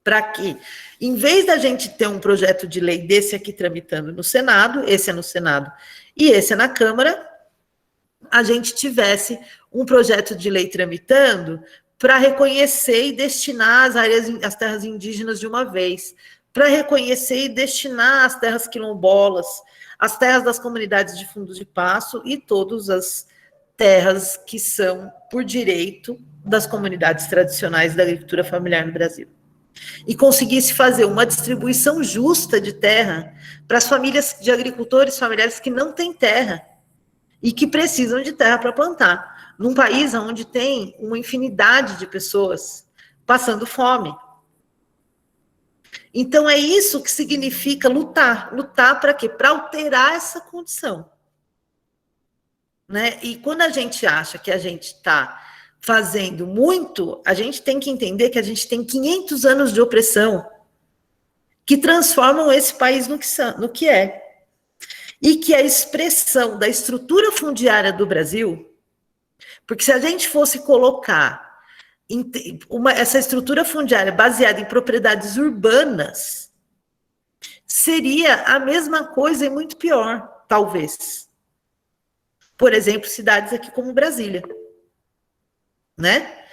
Speaker 2: para que, em vez da gente ter um projeto de lei desse aqui tramitando no Senado, esse é no Senado e esse é na Câmara, a gente tivesse um projeto de lei tramitando para reconhecer e destinar as terras indígenas de uma vez, para reconhecer e destinar as terras quilombolas, as terras das comunidades de fundos de pasto e todas as terras que são por direito das comunidades tradicionais da agricultura familiar no Brasil. E conseguisse fazer uma distribuição justa de terra para as famílias de agricultores familiares que não têm terra e que precisam de terra para plantar, num país onde tem uma infinidade de pessoas passando fome. Então, é isso que significa lutar. Lutar para quê? Para alterar essa condição. Né? E quando a gente acha que a gente está fazendo muito, a gente tem que entender que a gente tem 500 anos de opressão que transformam esse país no que é. E que a expressão da estrutura fundiária do Brasil, porque se a gente fosse colocar essa estrutura fundiária baseada em propriedades urbanas, seria a mesma coisa e muito pior, talvez. Por exemplo, cidades aqui como Brasília. Né?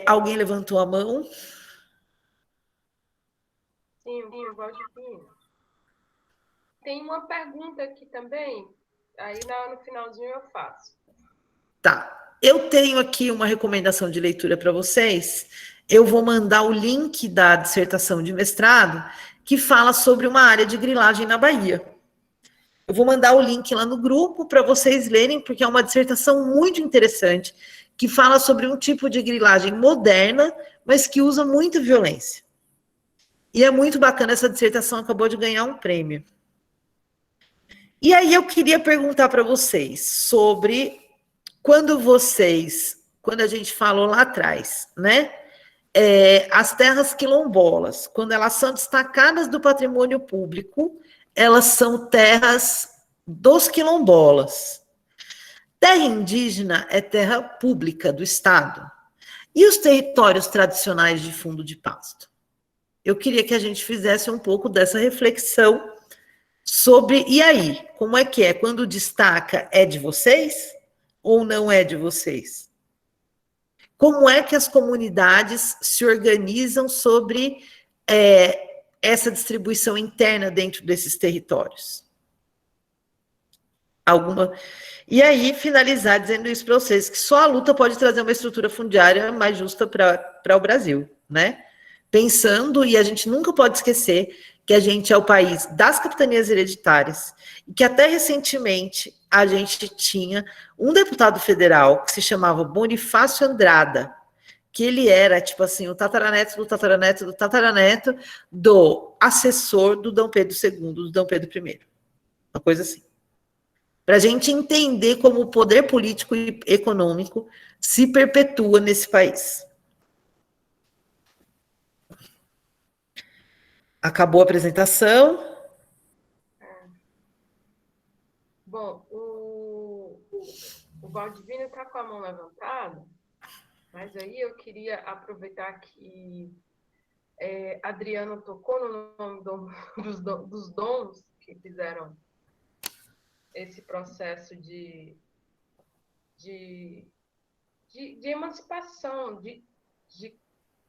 Speaker 2: Alguém levantou a mão?
Speaker 1: Sim, Valdivino. Tem uma pergunta aqui também, aí no finalzinho eu faço.
Speaker 2: Tá. Eu tenho aqui uma recomendação de leitura para vocês. Eu vou mandar o link da dissertação de mestrado, que fala sobre uma área de grilagem na Bahia. Eu vou mandar o link lá no grupo para vocês lerem, porque é uma dissertação muito interessante, que fala sobre um tipo de grilagem moderna, mas que usa muita violência. E é muito bacana, essa dissertação acabou de ganhar um prêmio. E aí eu queria perguntar para vocês sobre quando a gente falou lá atrás, né? as terras quilombolas, quando elas são destacadas do patrimônio público, elas são terras dos quilombolas. Terra indígena é terra pública do Estado. E os territórios tradicionais de fundo de pasto? Eu queria que a gente fizesse um pouco dessa reflexão sobre, e aí, como é que é? Quando destaca, é de vocês ou não é de vocês? Como é que as comunidades se organizam sobre essa distribuição interna dentro desses territórios? E aí, finalizar dizendo isso para vocês, que só a luta pode trazer uma estrutura fundiária mais justa para o Brasil, né? Pensando, e a gente nunca pode esquecer, que a gente é o país das capitanias hereditárias, e que até recentemente a gente tinha um deputado federal que se chamava Bonifácio Andrada, que ele era, tipo assim, o tataraneto do tataraneto do tataraneto do assessor do Dom Pedro II, do Dom Pedro I. Uma coisa assim. Para a gente entender como o poder político e econômico se perpetua nesse país. Acabou a apresentação.
Speaker 1: Bom, o Valdivino está com a mão levantada, mas aí eu queria aproveitar que Adriano tocou no nome dos dons que fizeram esse processo de emancipação, de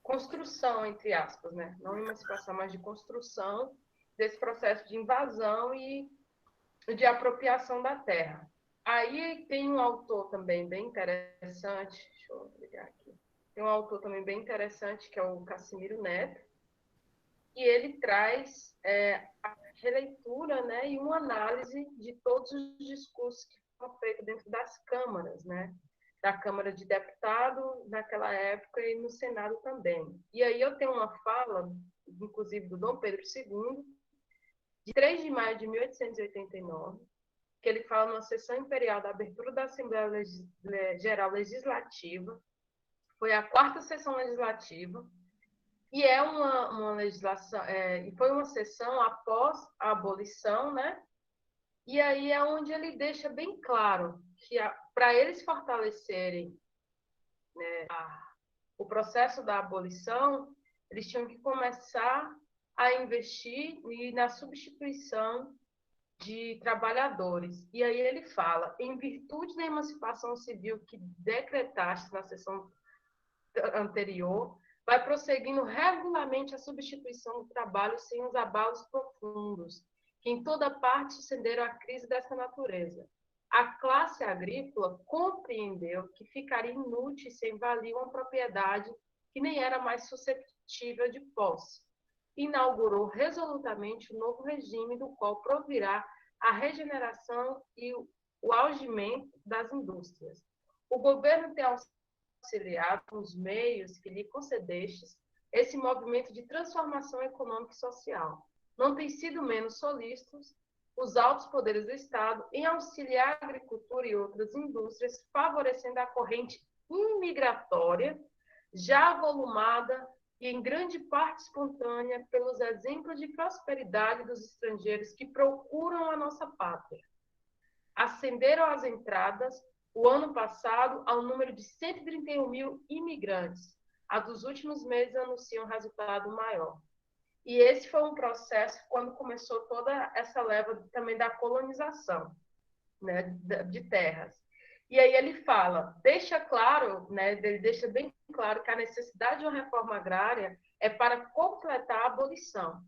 Speaker 1: construção, entre aspas, né? Não emancipação, mas de construção desse processo de invasão e de apropriação da terra. Aí tem um autor também bem interessante, deixa eu ligar aqui, tem um autor também bem interessante, que é o Cassimiro Neto, e ele traz a releitura, né, e uma análise de todos os discursos que foram feitos dentro das câmaras, né, da Câmara de Deputado naquela época e no Senado também. E aí eu tenho uma fala, inclusive do Dom Pedro II, de 3 de maio de 1889, que ele fala numa sessão imperial da abertura da Assembleia Geral Legislativa, foi a 4ª sessão legislativa, e é uma legislação, e foi uma sessão após a abolição, né? E aí é onde ele deixa bem claro que para eles fortalecerem, né, o processo da abolição, eles tinham que começar a investir na substituição de trabalhadores. E aí ele fala, em virtude da emancipação civil que decretaste na sessão anterior, vai prosseguindo regularmente a substituição do trabalho sem os abalos profundos, que em toda parte sucederam a crise dessa natureza. A classe agrícola compreendeu que ficaria inútil sem valia uma propriedade que nem era mais suscetível de posse. Inaugurou resolutamente o novo regime do qual provirá a regeneração e o augimento das indústrias. O governo tem auxiliado com os meios que lhe concedestes esse movimento de transformação econômica e social. Não tem sido menos solícitos os altos poderes do Estado em auxiliar a agricultura e outras indústrias, favorecendo a corrente imigratória, já avolumada e em grande parte espontânea pelos exemplos de prosperidade dos estrangeiros que procuram a nossa pátria. Ascenderam as entradas, o ano passado, ao número de 131 mil imigrantes. A dos últimos meses anuncia um resultado maior. E esse foi um processo quando começou toda essa leva também da colonização, né, de terras. E aí ele fala, deixa claro, né, ele deixa bem claro que a necessidade de uma reforma agrária é para completar a abolição.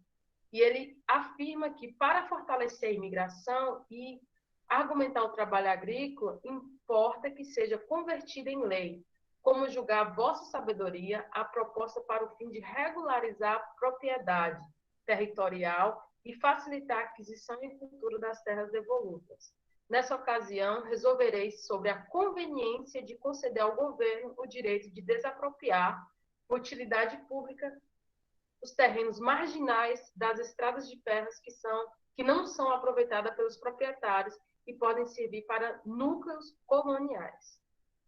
Speaker 1: E ele afirma que para fortalecer a imigração e argumentar o trabalho agrícola, importa que seja convertida em lei, como julgar vossa sabedoria a proposta para o fim de regularizar a propriedade territorial e facilitar a aquisição e cultura das terras devolutas. Nessa ocasião, resolvereis sobre a conveniência de conceder ao governo o direito de desapropriar, por utilidade pública, os terrenos marginais das estradas de terras que não são aproveitadas pelos proprietários e podem servir para núcleos coloniais.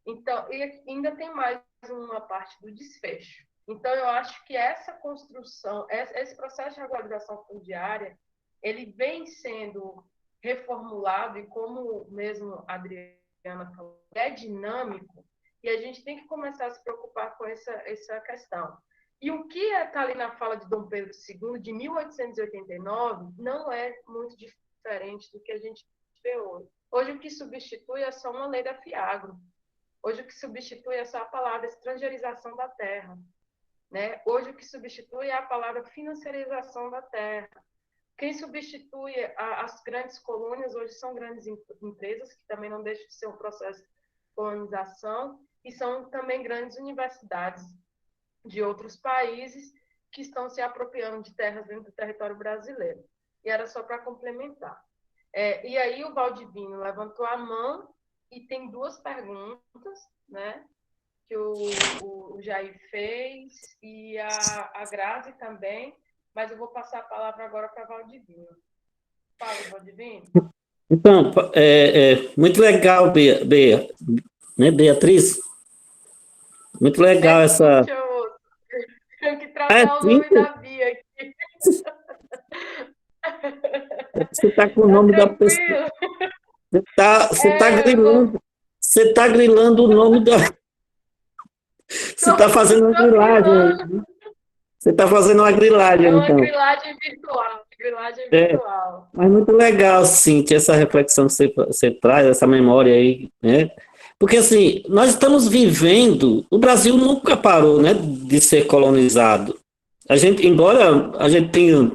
Speaker 1: Então, e ainda tem mais uma parte do desfecho. Então, eu acho que essa construção, esse processo de regularização fundiária, ele vem sendo reformulado e, como mesmo a Adriana falou, é dinâmico, e a gente tem que começar a se preocupar com essa questão. E o que está ali na fala de Dom Pedro II, de 1889, não é muito diferente do que a gente vê hoje. Hoje, o que substitui é só uma lei da Fiagro. Hoje, o que substitui é só a palavra estrangeirização da terra. Né? Hoje, o que substitui é a palavra financiarização da terra. Quem substitui as grandes colônias hoje são grandes empresas, que também não deixam de ser um processo de colonização, e são também grandes universidades de outros países que estão se apropriando de terras dentro do território brasileiro. E era só para complementar. E aí o Valdivino levantou a mão e tem duas perguntas, né, que o Jair fez e a Grazi também, mas eu vou passar a palavra agora para Valdivino. Fala, Valdivino.
Speaker 4: Então, muito legal, né, Beatriz? Muito legal essa...
Speaker 1: Tenho que tratar o nome da Bia aqui.
Speaker 4: Você está com o nome da pessoa. Você está grilando o nome da... Você está fazendo uma grilagem. Você está fazendo uma grilagem, então.
Speaker 1: É uma grilagem virtual.
Speaker 4: Mas muito legal, Cíntia, essa reflexão que você traz, essa memória aí, né? Porque, assim, nós estamos vivendo... O Brasil nunca parou, né, de ser colonizado. Embora a gente tenha,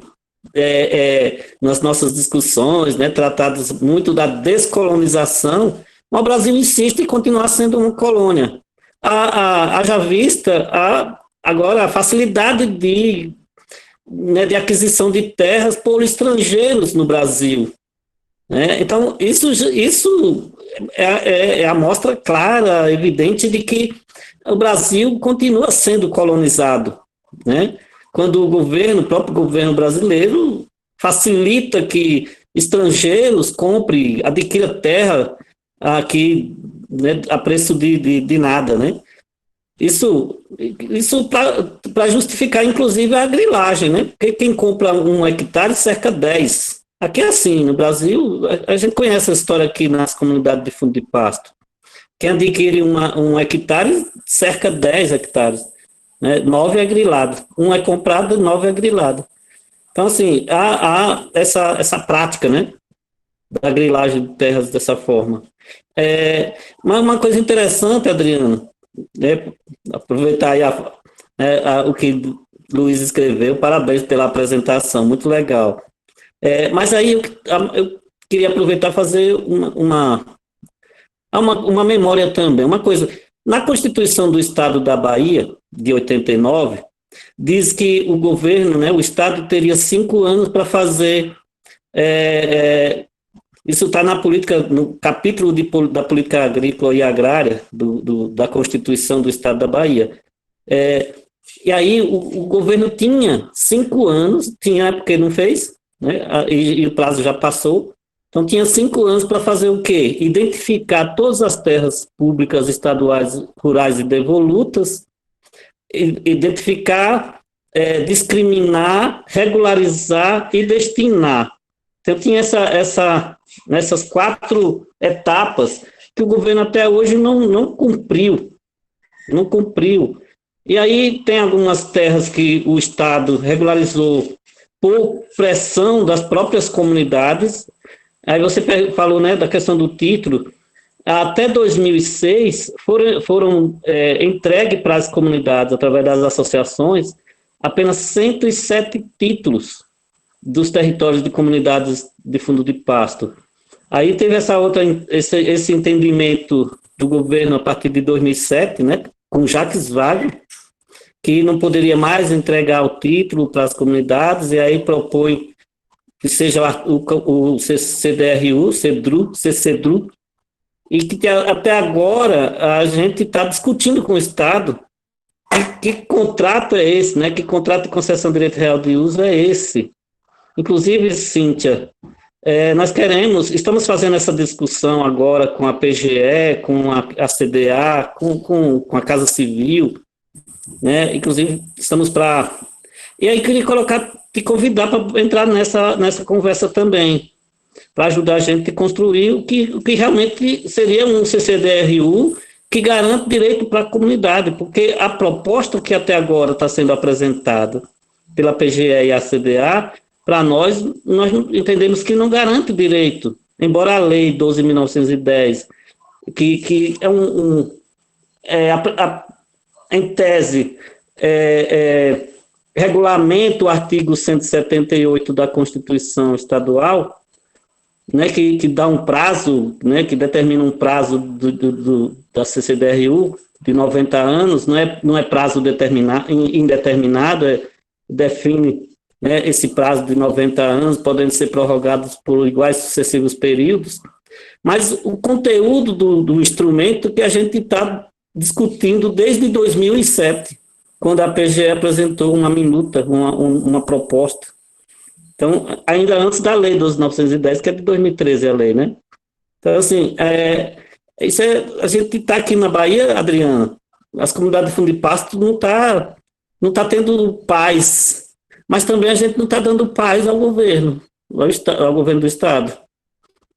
Speaker 4: nas nossas discussões, né, tratados muito da descolonização, mas o Brasil insiste em continuar sendo uma colônia. Haja vista agora a facilidade de aquisição de terras por estrangeiros no Brasil. Né? Então, isso é a mostra clara, evidente, de que o Brasil continua sendo colonizado. Né? Quando o próprio governo brasileiro facilita que estrangeiros adquiram terra aqui, né, a preço de nada, né? Isso para justificar, inclusive, a grilagem, né? Porque quem compra 1 hectare cerca 10. Aqui é assim, no Brasil, a gente conhece a história aqui nas comunidades de fundo de pasto. Quem adquire 1 hectare cerca 10 hectares. Né? 9 é grilado. 1 é comprado, 9 é grilado. Então, assim, há essa prática, né? Da grilagem de terras dessa forma. Mas uma coisa interessante, Adriano, né, aproveitar aí o que Luiz escreveu, parabéns pela apresentação, muito legal. Mas aí eu queria aproveitar e fazer uma memória também, uma coisa. Na Constituição do Estado da Bahia, de 89, diz que o governo, né, o Estado teria 5 anos para fazer... Isso está no capítulo da política agrícola e agrária da Constituição do Estado da Bahia. E aí o governo tinha 5 anos, tinha porque não fez, né, e o prazo já passou, então tinha 5 anos para fazer o quê? Identificar todas as terras públicas estaduais, rurais e devolutas, identificar, discriminar, regularizar e destinar. Então tinha nessas 4 etapas que o governo até hoje não cumpriu. Não cumpriu. E aí tem algumas terras que o Estado regularizou por pressão das próprias comunidades. Aí você falou, né, da questão do título. Até 2006 foram entregues para as comunidades, através das associações, apenas 107 títulos dos territórios de comunidades de fundo de pasto. Aí teve esse entendimento do governo a partir de 2007, né, com Jacques Wagner, que não poderia mais entregar o título para as comunidades, e aí propõe que seja o CDRU, CCDRU, e que até agora a gente está discutindo com o Estado que contrato é esse, né? Que contrato de concessão de direito real de uso é esse. Inclusive, Cíntia, estamos fazendo essa discussão agora com a PGE, com a CDA, com a Casa Civil, né? Inclusive, estamos para... E aí, queria te convidar para entrar nessa conversa também, para ajudar a gente a construir o que realmente seria um CCDRU que garante direito para a comunidade, porque a proposta que até agora está sendo apresentada pela PGE e a CDA, para nós entendemos que não garante direito, embora a lei 12.910, que em tese, regulamenta o artigo 178 da Constituição Estadual, né, que dá um prazo, né, que determina um prazo da CCDRU de 90 anos, não é prazo indeterminado, define, né, esse prazo de 90 anos, podendo ser prorrogados por iguais sucessivos períodos, mas o conteúdo do instrumento que a gente está discutindo desde 2007, quando a PGE apresentou uma minuta, uma proposta. Então, ainda antes da lei 12.910, que é de 2013 a lei, né? Então, assim, a gente está aqui na Bahia, Adriana, as comunidades de fundo de pasto não tá tendo paz, mas também a gente não está dando paz ao governo do Estado,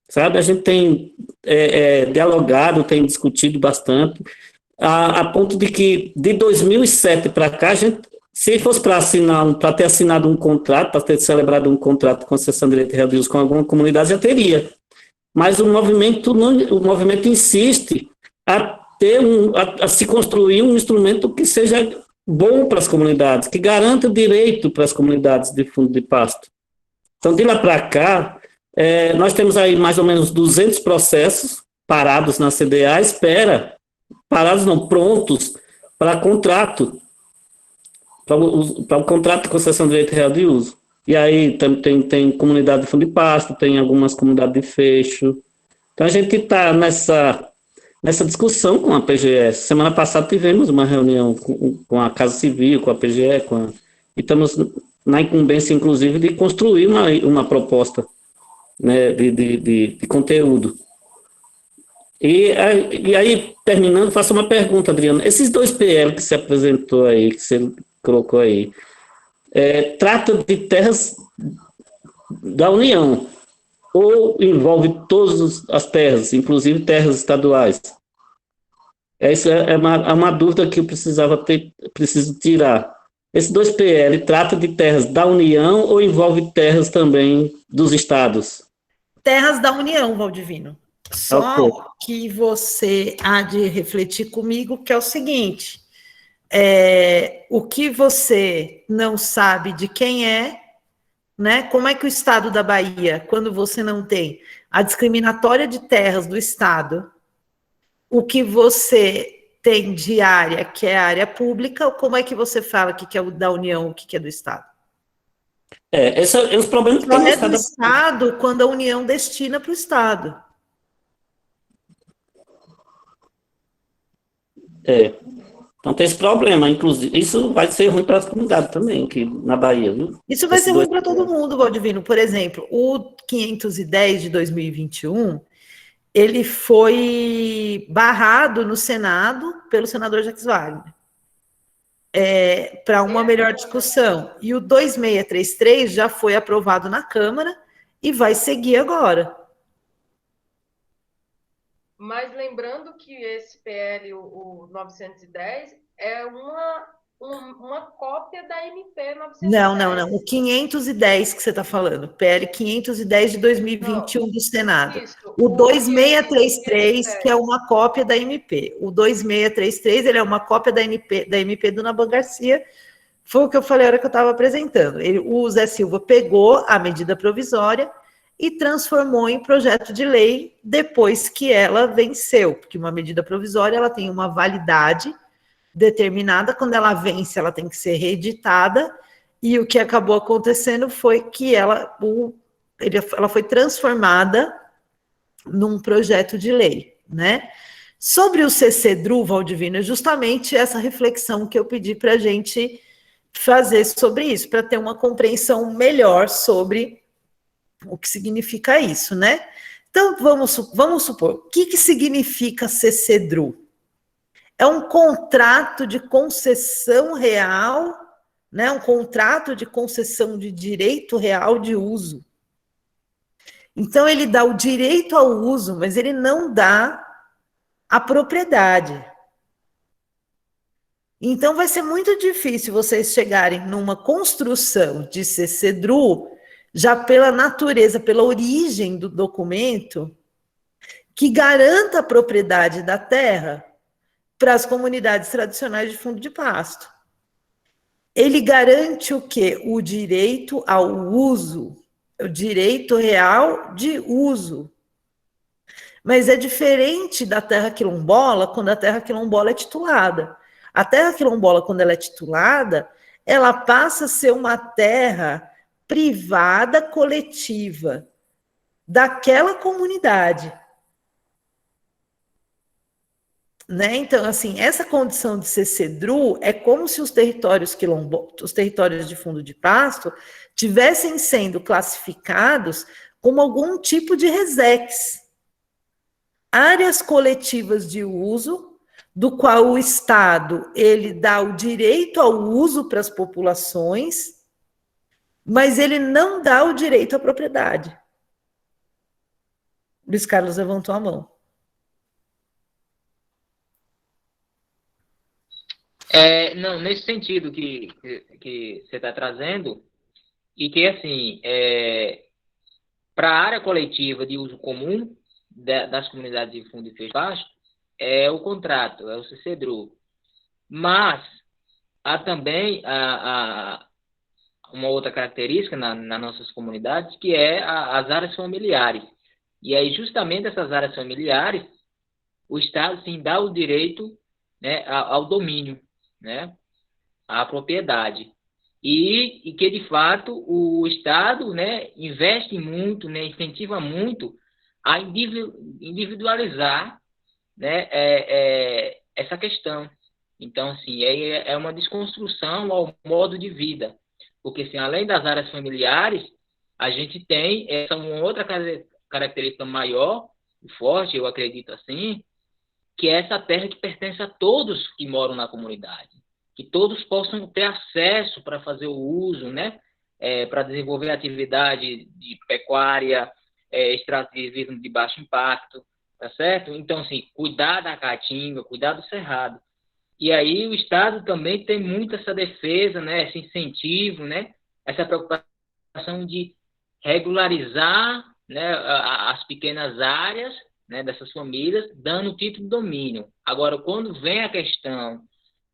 Speaker 4: sabe? A gente tem dialogado, tem discutido bastante, a ponto de que, de 2007 para cá, a gente, se fosse para ter assinado um contrato, para ter celebrado um contrato de concessão de direito de real de uso com alguma comunidade, já teria. Mas o movimento insiste a se construir um instrumento que seja bom para as comunidades, que garanta direito para as comunidades de fundo de pasto. Então, de lá para cá, nós temos aí mais ou menos 200 processos parados na CDA, parados não, prontos para contrato, para o contrato de concessão de direito real de uso. E aí tem comunidade de fundo de pasto, tem algumas comunidades de fecho. Então a gente está nessa discussão com a PGE. Semana passada tivemos uma reunião com a Casa Civil, com a PGE, e estamos na incumbência, inclusive, de construir uma proposta, né, de conteúdo. E aí, terminando, faço uma pergunta, Adriana. Esses 2 PL que você apresentou aí, que você colocou aí, trata de terras da União, ou envolve todas as terras, inclusive terras estaduais? Essa é uma dúvida que eu preciso tirar. Esses 2 PL trata de terras da União ou envolve terras também dos estados?
Speaker 2: Terras da União, Valdivino. Só
Speaker 4: Okay.
Speaker 2: que você há de refletir comigo, que é o seguinte, o que você não sabe de quem é, né? Como é que o Estado da Bahia, quando você não tem a discriminatória de terras do Estado, o que você tem de área, que é área pública, como é que você fala que é o da União, o que é do Estado?
Speaker 4: Esse é os problemas que
Speaker 2: Só
Speaker 4: tem no
Speaker 2: é do Estado quando a União destina para o Estado.
Speaker 4: Então tem esse problema, inclusive. Isso vai ser ruim para as comunidades também, aqui na Bahia, viu?
Speaker 2: Isso vai ser ruim para todo mundo, Valdivino. Por exemplo, o 510 de 2021, ele foi barrado no Senado pelo senador Jacques Wagner, para uma melhor discussão. E o 2633 já foi aprovado na Câmara e vai seguir agora.
Speaker 1: Mas lembrando que esse PL, o 910, é uma cópia da MP 910.
Speaker 2: Não. O 510 que você está falando, PL 510 de 2021 do Senado.
Speaker 1: Isso,
Speaker 2: o 2633, que é uma cópia da MP. O 2633, ele é uma cópia da MP Dona Ban Garcia. Foi o que eu falei na hora que eu estava apresentando. O Zé Silva pegou a medida provisória e transformou em projeto de lei depois que ela venceu, porque uma medida provisória ela tem uma validade determinada, quando ela vence ela tem que ser reeditada, e o que acabou acontecendo foi que ela foi transformada num projeto de lei, né? Sobre o CCDRU, Valdivino, é justamente essa reflexão que eu pedi para a gente fazer sobre isso, para ter uma compreensão melhor sobre o que significa isso, né? Então, vamos supor, o que significa CCDRU? é um contrato de concessão real, né? Um contrato de concessão de direito real de uso. Então, ele dá o direito ao uso, mas ele não dá a propriedade. Então, vai ser muito difícil vocês chegarem numa construção de CCDRU, já pela natureza, pela origem do documento, que garanta a propriedade da terra para as comunidades tradicionais de fundo de pasto. Ele garante o quê? O direito ao uso, o direito real de uso. Mas é diferente da terra quilombola, quando a terra quilombola é titulada. A terra quilombola, quando ela é titulada, ela passa a ser uma terra privada coletiva daquela comunidade. Né? Então, assim, essa condição de CCDRU é como se os territórios os territórios de fundo de pasto tivessem sendo classificados como algum tipo de RESEX, áreas coletivas de uso, do qual o Estado ele dá o direito ao uso para as populações, mas ele não dá o direito à propriedade. Luiz Carlos levantou a mão.
Speaker 6: Não, nesse sentido que você está trazendo, e que, assim, para a área coletiva de uso comum das comunidades de fundo de pasto, é o contrato, é o CCDRU. Mas há também uma outra característica nas nossas comunidades, que é as áreas familiares. E aí, justamente essas áreas familiares, o Estado, sim, dá o direito, né, ao domínio, né, à propriedade. E que, de fato, o Estado, né, investe muito, né, incentiva muito a individualizar, né, essa questão. Então, assim, é uma desconstrução ao modo de vida. Porque, assim, além das áreas familiares, a gente tem essa uma outra característica maior, forte, eu acredito assim, que é essa terra que pertence a todos que moram na comunidade, que todos possam ter acesso para fazer o uso, né, para desenvolver atividade de pecuária, extrativismo de baixo impacto, tá certo? Então, assim, cuidar da caatinga, cuidar do cerrado. E aí o Estado também tem muito essa defesa, né, esse incentivo, né, essa preocupação de regularizar, né, as pequenas áreas, né, dessas famílias, dando título de domínio. Agora, quando vem a questão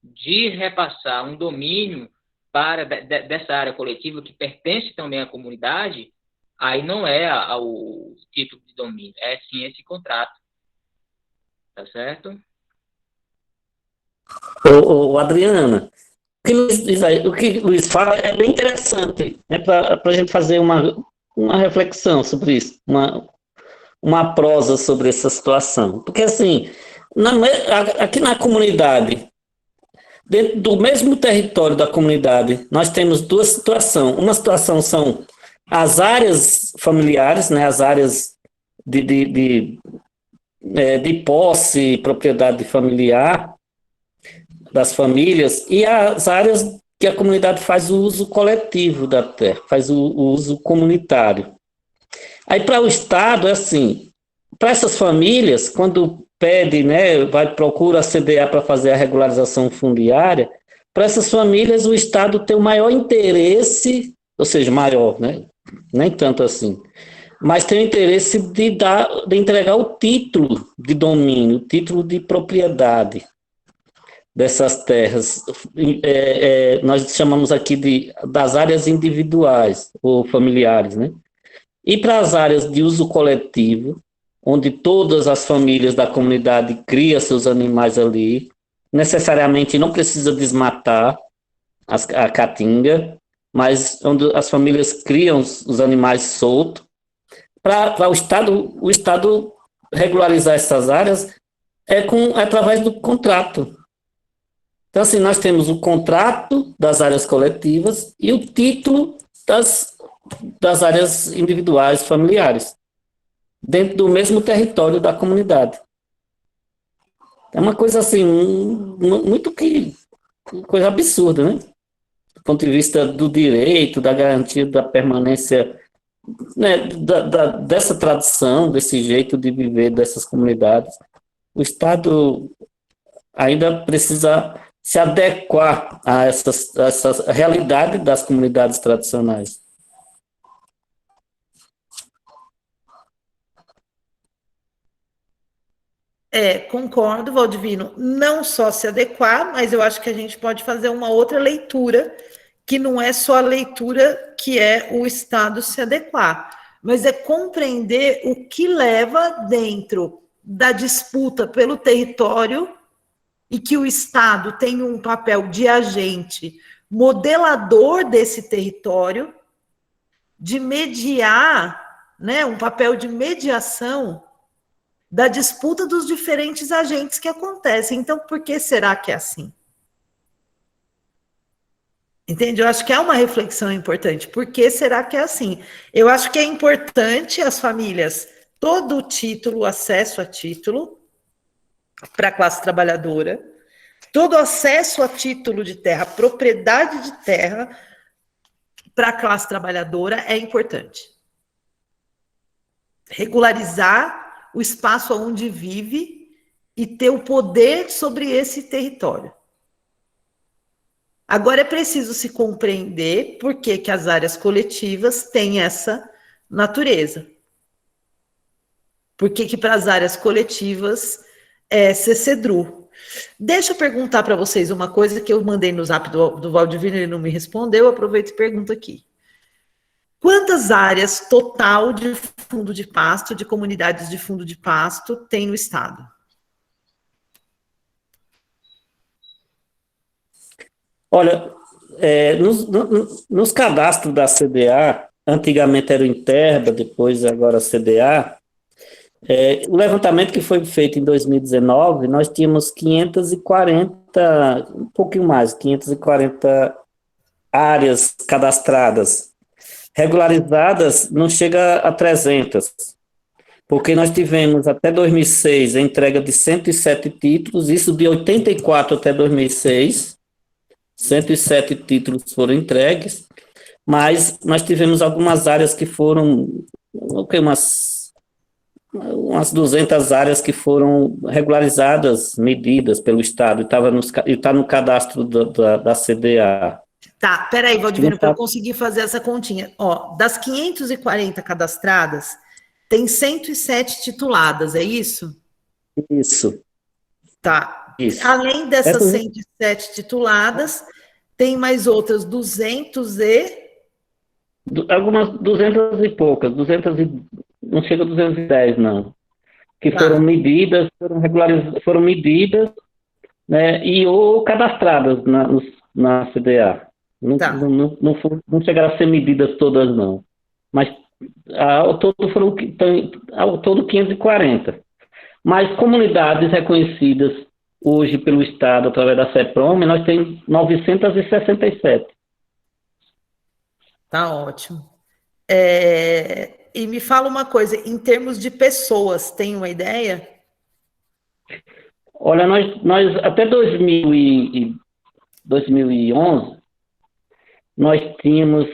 Speaker 6: de repassar um domínio para dessa área coletiva que pertence também à comunidade, aí não é o título de domínio, é sim esse contrato. Tá certo?
Speaker 4: Adriana, o que o Luiz fala é bem interessante, né, para a gente fazer uma reflexão sobre isso, uma prosa sobre essa situação. Porque, assim, aqui na comunidade, dentro do mesmo território da comunidade, nós temos duas situações. Uma situação são as áreas familiares, né, as áreas de posse, propriedade familiar das famílias, e as áreas que a comunidade faz o uso coletivo da terra, faz o uso comunitário. Aí, para o Estado, é assim, para essas famílias, quando pede, né, procura a CDA para fazer a regularização fundiária, para essas famílias o Estado tem o maior interesse, ou seja, maior, né, nem tanto assim, mas tem o interesse de entregar o título de domínio, o título de propriedade dessas terras. Nós chamamos aqui das áreas individuais ou familiares, né? E para as áreas de uso coletivo, onde todas as famílias da comunidade criam seus animais ali, necessariamente não precisa desmatar a caatinga, mas onde as famílias criam os animais soltos, para o Estado regularizar essas áreas através do contrato. Então, assim, nós temos o contrato das áreas coletivas e o título das áreas individuais familiares, dentro do mesmo território da comunidade. É uma coisa assim, muito que coisa absurda, né? Do ponto de vista do direito, da garantia da permanência, né, dessa tradição, desse jeito de viver dessas comunidades. O Estado ainda precisa se adequar a essa realidade das comunidades tradicionais.
Speaker 2: Concordo, Valdivino. Não só se adequar, mas eu acho que a gente pode fazer uma outra leitura, que não é só a leitura que é o Estado se adequar, mas é compreender o que leva dentro da disputa pelo território e que o Estado tem um papel de agente modelador desse território, de mediar, né, um papel de mediação da disputa dos diferentes agentes que acontecem. Então, por que será que é assim? Entende? Eu acho que é uma reflexão importante. Por que será que é assim? Eu acho que é importante as famílias, todo o título, acesso a título, para a classe trabalhadora, todo acesso a título de terra, propriedade de terra para a classe trabalhadora é importante. Regularizar o espaço onde vive e ter o poder sobre esse território. Agora é preciso se compreender por que as áreas coletivas têm essa natureza. Por que para as áreas coletivas é CCDRU. Deixa eu perguntar para vocês uma coisa que eu mandei no zap do Valdivino, ele não me respondeu, aproveito e pergunto aqui. Quantas áreas total de fundo de pasto, de comunidades de fundo de pasto, tem no Estado?
Speaker 4: Olha, nos cadastros da CDA, antigamente era o Interba, depois agora a CDA, o levantamento que foi feito em 2019, nós tínhamos 540, um pouquinho mais, 540 áreas cadastradas. Regularizadas não chega a 300, porque nós tivemos até 2006 a entrega de 107 títulos, isso de 84 até 2006, 107 títulos foram entregues, mas nós tivemos algumas áreas que foram, umas 200 áreas que foram regularizadas, medidas pelo Estado, e está no cadastro da CDA.
Speaker 2: Tá, peraí, Valdivino, para eu conseguir fazer essa continha. Ó, das 540 cadastradas, tem 107 tituladas, é isso?
Speaker 4: Isso.
Speaker 2: Tá.
Speaker 4: Isso.
Speaker 2: Além dessas 107 tituladas, tem mais outras 200 e...
Speaker 4: Algumas 200 e poucas, não chega a 210, não. Que foram medidas, foram medidas, né, ou cadastradas na CDA. Não chegaram a ser medidas todas, não. Mas ao todo 540. Mas comunidades reconhecidas hoje pelo Estado, através da CEPROM, nós temos 967.
Speaker 2: Tá ótimo. E me fala uma coisa, em termos de pessoas, tem uma ideia?
Speaker 4: Olha, nós até 2011, nós tínhamos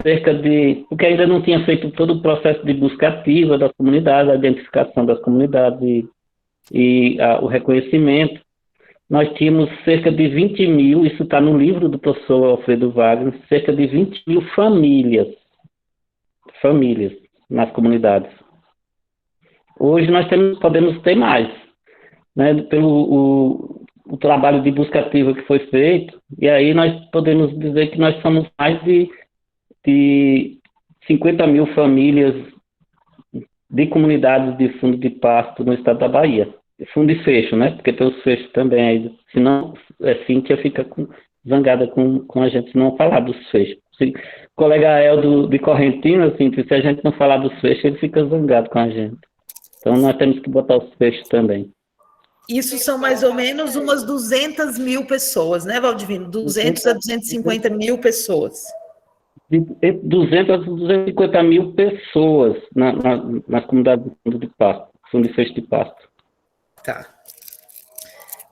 Speaker 4: cerca de... Porque ainda não tinha feito todo o processo de busca ativa das comunidades, a identificação das comunidades e o reconhecimento. Nós tínhamos cerca de 20 mil, isso está no livro do professor Alfredo Wagner, cerca de 20 mil famílias nas comunidades. Hoje nós podemos ter mais, né, pelo o trabalho de busca ativa que foi feito, e aí nós podemos dizer que nós somos mais de 50 mil famílias de comunidades de fundo de pasto no estado da Bahia. Fundo de fecho, né? Porque tem os fechos também aí. Senão, Cíntia fica zangada com a gente se não falar dos fechos. O colega El de Correntina, Cíntia, se a gente não falar dos fechos, ele fica zangado com a gente. Então, nós temos que botar os fechos também.
Speaker 2: Isso são mais ou menos umas 200 mil pessoas, né, Valdivino? 200 a 250 mil pessoas.
Speaker 4: De 200 a 250 mil pessoas nas comunidades de fundo de pasto, fundo de fecho de pasto.
Speaker 2: Tá.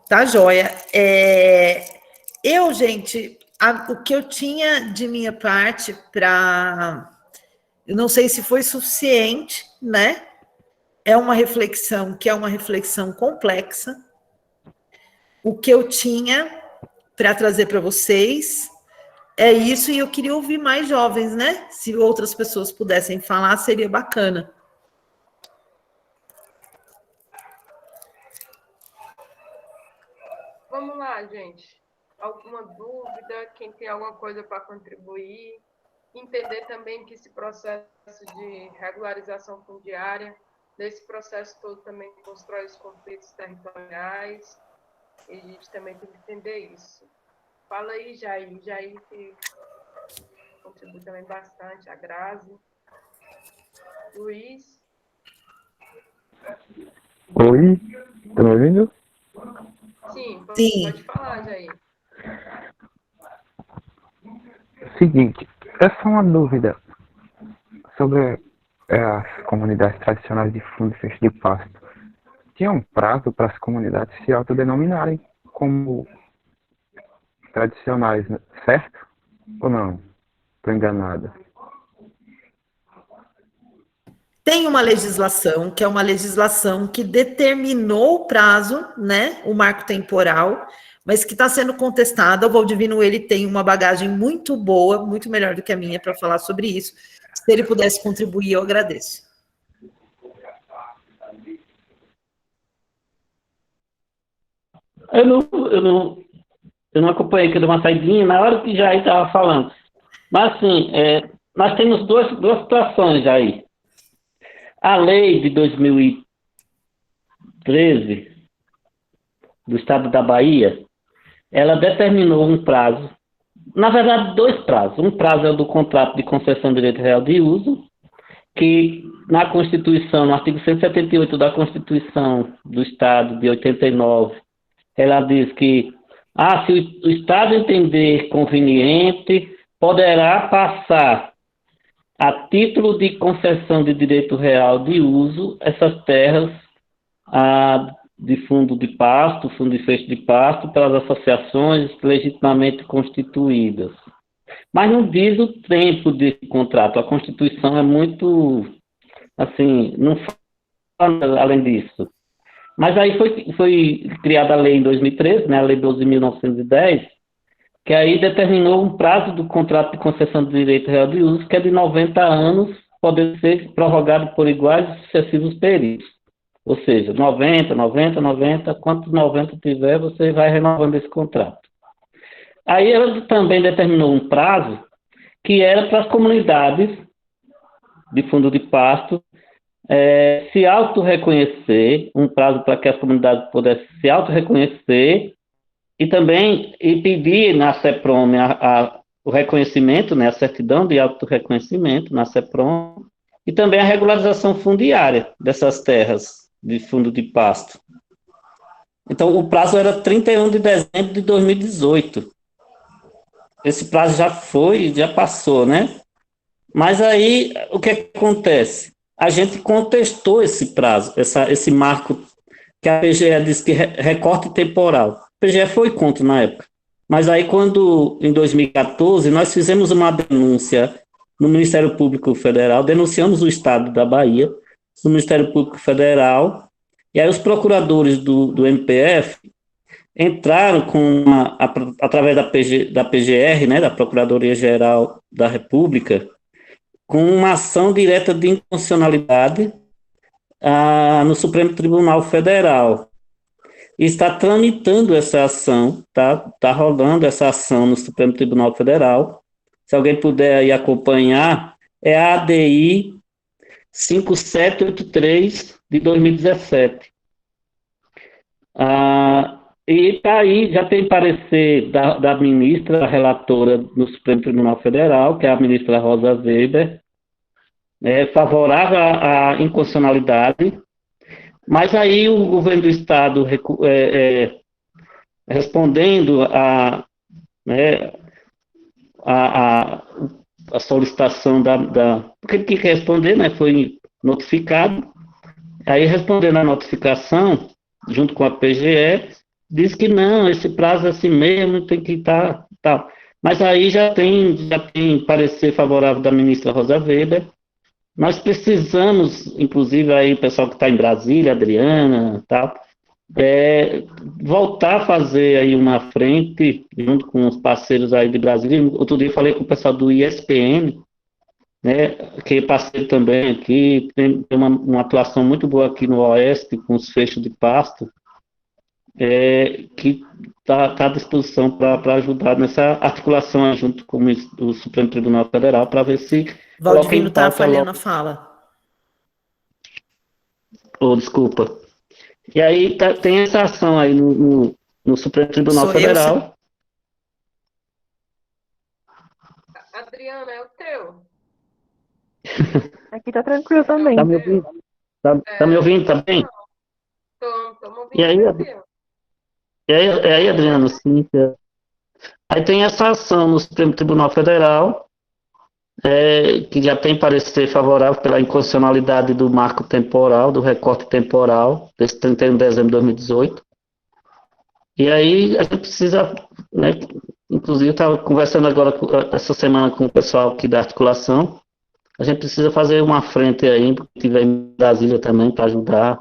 Speaker 2: Tá, joia. Gente, o que eu tinha de minha parte para... Eu não sei se foi suficiente, né? É uma reflexão complexa. O que eu tinha para trazer para vocês é isso, e eu queria ouvir mais jovens, né? Se outras pessoas pudessem falar, seria bacana.
Speaker 1: Vamos lá, gente. Alguma dúvida? Quem tem alguma coisa para contribuir? Entender também que esse processo de regularização fundiária, nesse processo todo também constrói os conflitos territoriais, e a gente também tem que entender isso. Fala aí, Jair. Jair que contribui também bastante, a Grazi. Luiz.
Speaker 7: Oi, tá me ouvindo?
Speaker 1: Sim,
Speaker 2: Sim.
Speaker 1: Pode falar, Jair.
Speaker 7: Seguinte, essa é uma dúvida sobre as comunidades tradicionais de fundo e fecho de pasto. Tinha um prazo para as comunidades se autodenominarem como tradicionais, né? Certo? Ou não? Estou enganado.
Speaker 2: Tem uma legislação, que é uma legislação que determinou o prazo, né, o marco temporal, mas que está sendo contestada. O Valdivino, ele tem uma bagagem muito boa, muito melhor do que a minha para falar sobre isso. Se ele pudesse contribuir, eu agradeço.
Speaker 4: Eu não acompanhei, que deu uma saidinha na hora que Jair estava falando. Mas, assim, nós temos duas situações, Jair. A lei de 2013 do Estado da Bahia, ela determinou um prazo, na verdade, 2 prazos. Um prazo é o do contrato de concessão de direito real de uso, que na Constituição, no artigo 178 da Constituição do Estado de 89, ela diz que, se o Estado entender conveniente, poderá passar a título de concessão de direito real de uso essas terras de fundo de pasto, fundo de fecho de pasto, pelas associações legitimamente constituídas. Mas não diz o tempo desse contrato. A Constituição é muito, assim, não fala além disso. Mas aí foi criada a lei em 2013, né, a Lei 12.910, que aí determinou um prazo do contrato de concessão de direito real de uso, que é de 90 anos, podendo ser prorrogado por iguais e sucessivos períodos. Ou seja, 90, 90, 90, quantos 90 tiver, você vai renovando esse contrato. Aí ela também determinou um prazo que era para as comunidades de fundo de pasto se autorreconhecer, um prazo para que as comunidades pudessem se autorreconhecer e também pedir na CEPROM o reconhecimento, né, a certidão de autorreconhecimento na CEPROM, e também a regularização fundiária dessas terras de fundo de pasto. Então, o prazo era 31 de dezembro de 2018. Esse prazo já passou, né? Mas aí, o que acontece? A gente contestou esse prazo, esse marco que a PGE disse que recorte temporal. A PGE foi contra na época. Mas aí, quando, em 2014, nós fizemos uma denúncia no Ministério Público Federal, denunciamos o Estado da Bahia, no Ministério Público Federal, e aí os procuradores do MPF entraram através da PGR, né, da Procuradoria-Geral da República, com uma ação direta de inconstitucionalidade no Supremo Tribunal Federal. E está tramitando essa ação, tá rolando essa ação no Supremo Tribunal Federal. Se alguém puder aí acompanhar, é a ADI 5783 de 2017. E está aí, já tem parecer da ministra, a relatora no Supremo Tribunal Federal, que é a ministra Rosa Weber, favorável à inconstitucionalidade, mas aí o governo do Estado, respondendo a solicitação porque ele tinha que responder, né, foi notificado, aí respondendo a notificação, junto com a PGE, diz que não, esse prazo é assim mesmo, tem que estar, tal. Mas aí já tem parecer favorável da ministra Rosa Weber. Nós precisamos, inclusive aí o pessoal que está em Brasília, Adriana, tal, é, voltar a fazer aí uma frente, junto com os parceiros aí de Brasília. Outro dia eu falei com o pessoal do ISPM, né, que é parceiro também aqui, tem uma atuação muito boa aqui no Oeste, com os fechos de pasto, que está à disposição para ajudar nessa articulação aí junto com o Supremo Tribunal Federal, para ver se coloca
Speaker 2: Valdivino
Speaker 4: em
Speaker 2: está
Speaker 4: pauta
Speaker 2: falhando
Speaker 4: logo.
Speaker 2: a fala.
Speaker 4: Oh, desculpa. E aí tem essa ação aí no Supremo Tribunal
Speaker 2: Sou eu,
Speaker 4: Federal.
Speaker 1: Adriana, é o teu.
Speaker 3: Aqui tá tranquilo também.
Speaker 4: Tá me ouvindo? Tá me ouvindo, tá bem?
Speaker 1: Estamos ouvindo
Speaker 4: E aí,
Speaker 1: o teu.
Speaker 4: Adriano, Cíntia? Aí tem essa ação no Supremo Tribunal Federal, que já tem parecer favorável pela inconstitucionalidade do marco temporal, do recorte temporal, desse 31 de dezembro de 2018. E aí a gente precisa, né, inclusive eu estava conversando agora essa semana com o pessoal aqui da articulação, a gente precisa fazer uma frente aí, que tiver em Brasília também, para ajudar,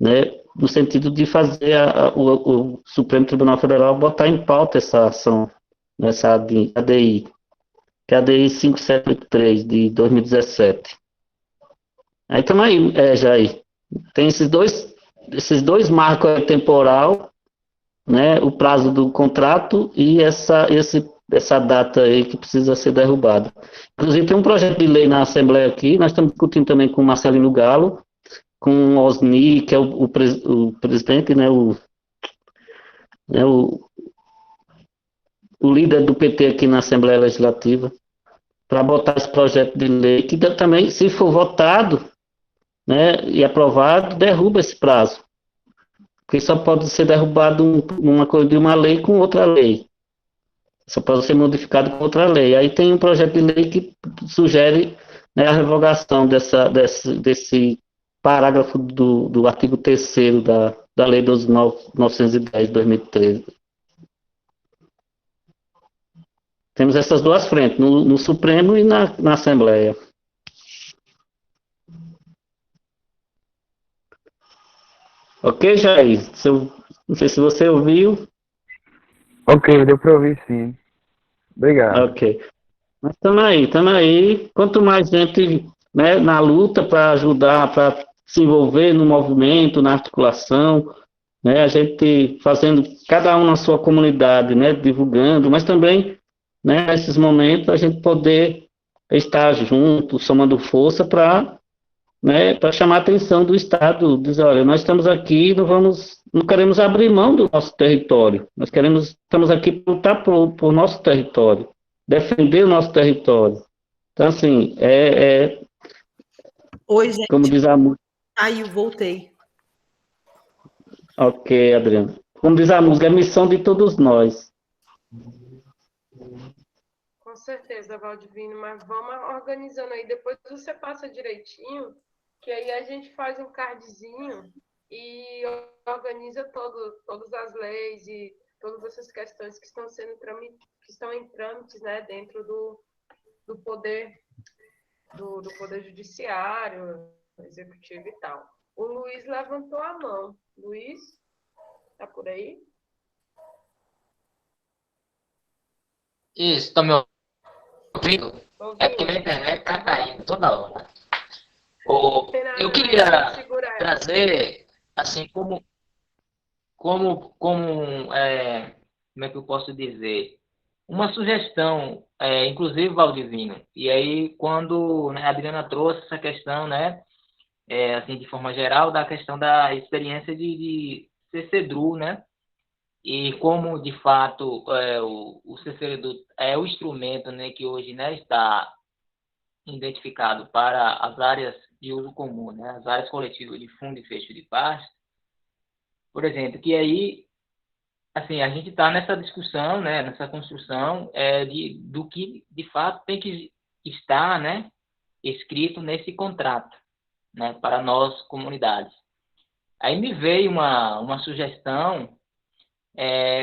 Speaker 4: né, no sentido de fazer o Supremo Tribunal Federal botar em pauta essa ação, nessa ADI, que é a ADI 5783 de 2017. Aí estamos aí, Jair. Tem esses dois marcos aí temporal, né, o prazo do contrato e essa data aí que precisa ser derrubada. Inclusive tem um projeto de lei na Assembleia aqui, nós estamos discutindo também com o Marcelino Galo, com o Osni, que é o presidente, né, o líder do PT aqui na Assembleia Legislativa, para botar esse projeto de lei, que também, se for votado, né, e aprovado, derruba esse prazo. Porque só pode ser derrubado uma coisa de uma lei com outra lei. Só pode ser modificado com outra lei. Aí tem um projeto de lei que sugere, né, a revogação desse parágrafo do artigo 3º da Lei 12.910 de 2013. Temos essas duas frentes, no Supremo e na Assembleia. Ok, Jair? Não sei se você ouviu.
Speaker 7: Ok, deu para ouvir sim. Obrigado.
Speaker 4: Ok. Mas estamos aí. Quanto mais gente, né, na luta para ajudar, para se envolver no movimento, na articulação, né, a gente fazendo, cada um na sua comunidade, né, divulgando, mas também, né, nesses momentos, a gente poder estar junto, somando força para, né, para chamar a atenção do Estado, dizer, olha, nós estamos aqui, não queremos abrir mão do nosso território, estamos aqui para lutar por nosso território, defender o nosso território. Então, assim,
Speaker 2: Oi, gente.
Speaker 4: como diz a música.
Speaker 2: Aí, eu voltei.
Speaker 4: Ok, Adriano. Como diz a música, é missão de todos nós.
Speaker 1: Com certeza, Valdivino, mas vamos organizando aí. Depois você passa direitinho, que aí a gente faz um cardzinho e organiza todas as leis e todas essas questões que estão em trâmites, né, dentro do poder do poder judiciário, executivo e tal. O Luiz levantou a mão. Luiz, tá por aí?
Speaker 6: Isso, tô me ouvindo? É porque minha internet tá caindo toda hora. Eu queria trazer, assim, como é que eu posso dizer? Uma sugestão, inclusive, Valdivino, e aí quando, né, a Adriana trouxe essa questão, né, assim, de forma geral, da questão da experiência de CCDRU, né, e como, de fato, o CCDRU é o instrumento, né, que hoje, né, está identificado para as áreas de uso comum, né, as áreas coletivas de fundo e fecho de pasto, por exemplo, que aí, assim, a gente está nessa discussão, né, nessa construção do que, de fato, tem que estar, né, escrito nesse contrato, né, para nós, comunidades. Aí me veio uma sugestão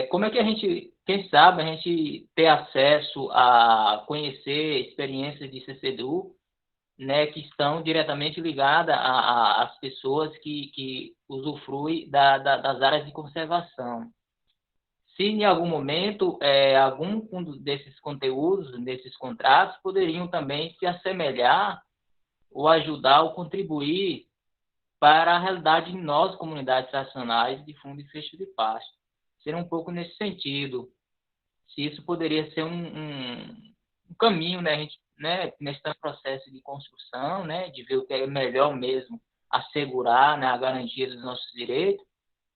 Speaker 6: Como é que a gente, quem sabe, a gente ter acesso a conhecer experiências de CCDU, né, que estão diretamente ligadas às pessoas que usufruem das áreas de conservação. Se em algum momento algum desses conteúdos, desses contratos, poderiam também se assemelhar ou ajudar ou contribuir para a realidade de nós, comunidades tradicionais de fundo e fecho de pasto. Ser um pouco nesse sentido. Se isso poderia ser um caminho, né, a gente, né, nesse processo de construção, né, de ver o que é melhor mesmo assegurar, né, a garantia dos nossos direitos,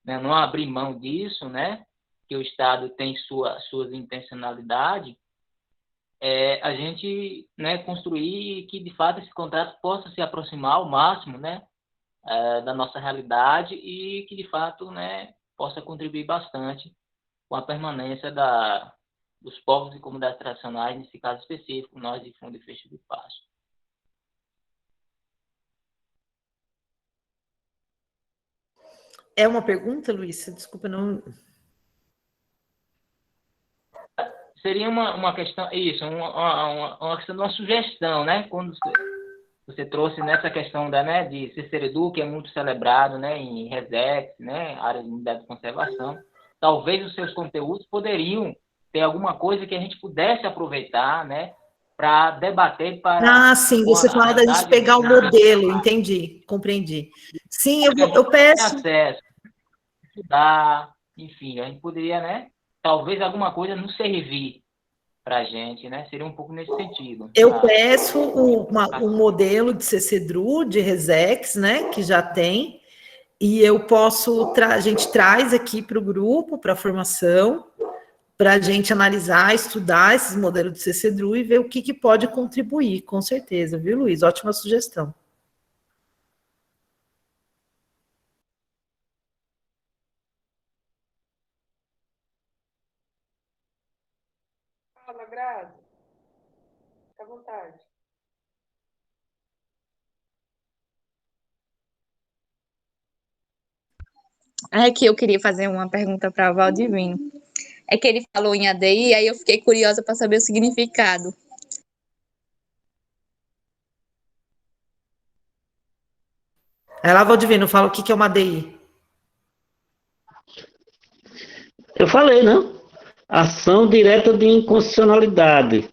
Speaker 6: né, não abrir mão disso, né, que o Estado tem suas intencionalidades, a gente, né, construir que, de fato, esse contrato possa se aproximar ao máximo, né, da nossa realidade e que, de fato, né, possa contribuir bastante com a permanência dos povos e comunidades tradicionais, nesse caso específico, nós de fundo e fecho de pasto.
Speaker 2: É uma pergunta, Luiz? Desculpa, não...
Speaker 6: Seria uma questão, isso, uma questão de uma sugestão, né? Quando você trouxe nessa questão né, de CCDU, que é muito celebrado, né, em RESEX, né, área de unidade de conservação, talvez os seus conteúdos poderiam ter alguma coisa que a gente pudesse aproveitar, né, para debater para...
Speaker 2: Ah, sim, você fala da gente pegar o modelo, entendi, compreendi. Sim, eu peço...
Speaker 6: acesso, estudar, enfim, a gente poderia, né, talvez alguma coisa nos servir para a gente, né? Seria um pouco nesse sentido.
Speaker 2: Eu peço um modelo de CCDRU, de RESEX, né? Que já tem, e eu posso... A gente traz aqui para o grupo, para a formação, para a gente analisar, estudar esses modelos de CCDRU e ver o que pode contribuir, com certeza, viu, Luiz? Ótima sugestão.
Speaker 1: Fala, Grazi. Fica à vontade.
Speaker 8: É que eu queria fazer uma pergunta para o Valdivino. É que ele falou em ADI, aí eu fiquei curiosa para saber o significado.
Speaker 2: Vai lá, Valdivino, fala o que é uma ADI.
Speaker 4: Eu falei, não? Ação direta de inconstitucionalidade.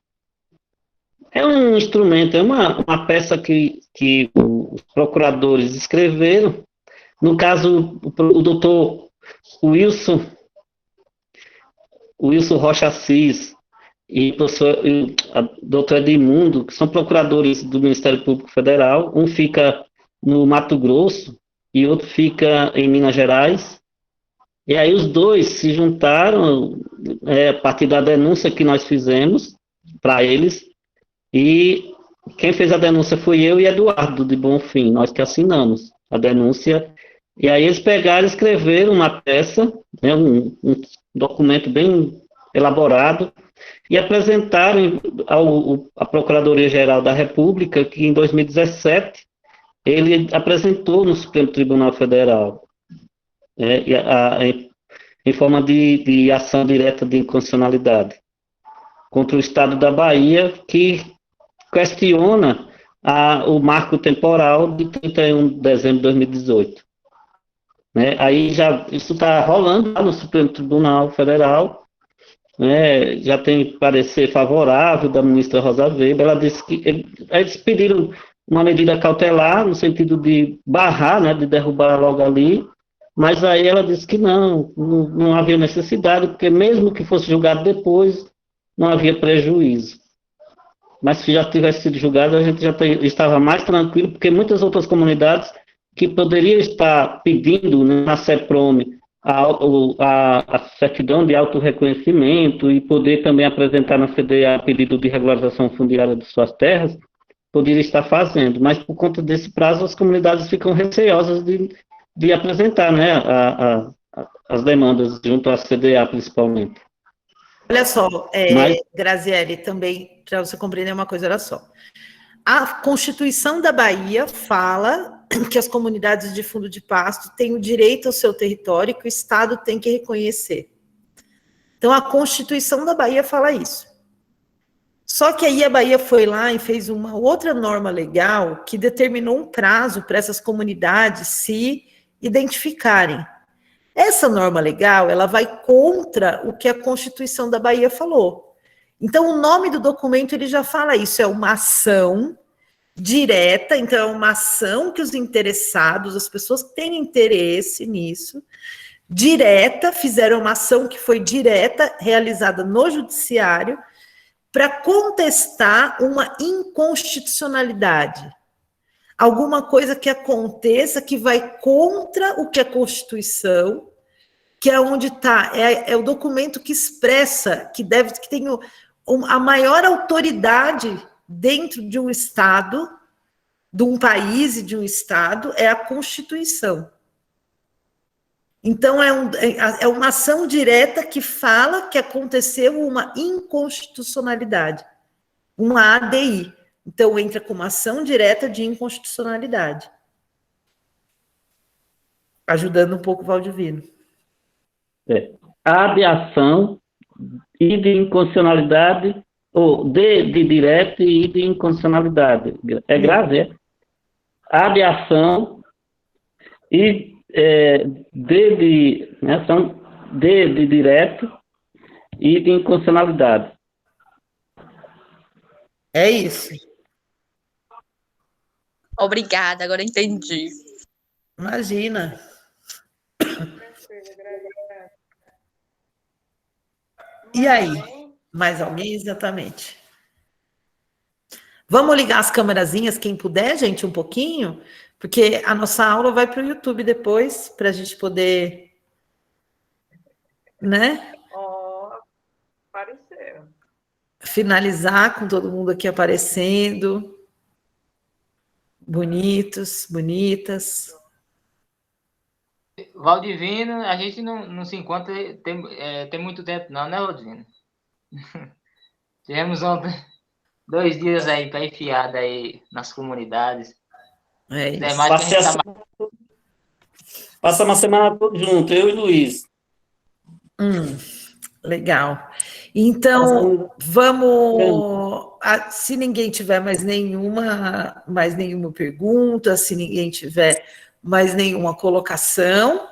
Speaker 4: É um instrumento, é uma peça que os procuradores escreveram. No caso, o doutor Wilson Rocha Assis e a doutora Edmundo, que são procuradores do Ministério Público Federal, um fica no Mato Grosso e outro fica em Minas Gerais. E aí os dois se juntaram a partir da denúncia que nós fizemos para eles, e quem fez a denúncia foi eu e Eduardo de Bonfim, nós que assinamos a denúncia. E aí eles pegaram e escreveram uma peça, né, um documento bem elaborado, e apresentaram à Procuradoria-Geral da República, que em 2017 ele apresentou no Supremo Tribunal Federal, em forma de ação direta de inconstitucionalidade contra o Estado da Bahia, que questiona o marco temporal de 31 de dezembro de 2018. Né? Aí isso está rolando lá no Supremo Tribunal Federal, né? Já tem parecer favorável da ministra Rosa Weber. Ela disse que eles pediram uma medida cautelar no sentido de barrar, né, de derrubar logo ali, mas aí ela disse que não havia necessidade, porque mesmo que fosse julgado depois, não havia prejuízo. Mas se já tivesse sido julgado, a gente já estava mais tranquilo, porque muitas outras comunidades que poderiam estar pedindo, né, na CEPROME a certidão de autorreconhecimento e poder também apresentar na CDA pedido de regularização fundiária de suas terras, poderiam estar fazendo. Mas por conta desse prazo, as comunidades ficam receosas de apresentar, né, as demandas junto à CDA, principalmente.
Speaker 2: Olha só, Graziele, também, para você compreender uma coisa, olha só. A Constituição da Bahia fala que as comunidades de fundo de pasto têm o direito ao seu território e que o Estado tem que reconhecer. Então, a Constituição da Bahia fala isso. Só que aí a Bahia foi lá e fez uma outra norma legal que determinou um prazo para essas comunidades se identificarem. Essa norma legal, ela vai contra o que a Constituição da Bahia falou. Então, o nome do documento, ele já fala isso, é uma ação direta, então é uma ação que os interessados, as pessoas que têm interesse nisso, direta, fizeram uma ação que foi direta, realizada no judiciário, para contestar uma inconstitucionalidade. Alguma coisa que aconteça que vai contra o que a Constituição, que é onde está, é o documento que expressa, que tem a maior autoridade dentro de um Estado, de um país e de um Estado, é a Constituição. Então, é uma ação direta que fala que aconteceu uma inconstitucionalidade, uma ADI. Então, entra como ação direta de inconstitucionalidade. Ajudando um pouco o Valdivino.
Speaker 4: A de ação e de inconstitucionalidade, ou de direto e de inconstitucionalidade. É grave, é? A de ação e ação de direto e de inconstitucionalidade.
Speaker 2: É isso.
Speaker 8: Obrigada, agora entendi.
Speaker 2: Imagina. E aí? Mais ou menos, exatamente. Vamos ligar as câmerazinhas, quem puder, gente, um pouquinho, porque a nossa aula vai para o YouTube depois, para a gente poder, né?
Speaker 1: Apareceram.
Speaker 2: Finalizar com todo mundo aqui aparecendo. Bonitos, bonitas.
Speaker 6: Valdivino, a gente não se encontra tem muito tempo, não, né, Valdivino? Tivemos 2 dias aí para enfiada aí nas comunidades.
Speaker 2: É isso.
Speaker 4: Passa uma semana toda junto, eu e Luiz.
Speaker 2: Legal. Então, vamos. Se ninguém tiver mais nenhuma pergunta, se ninguém tiver mais nenhuma colocação,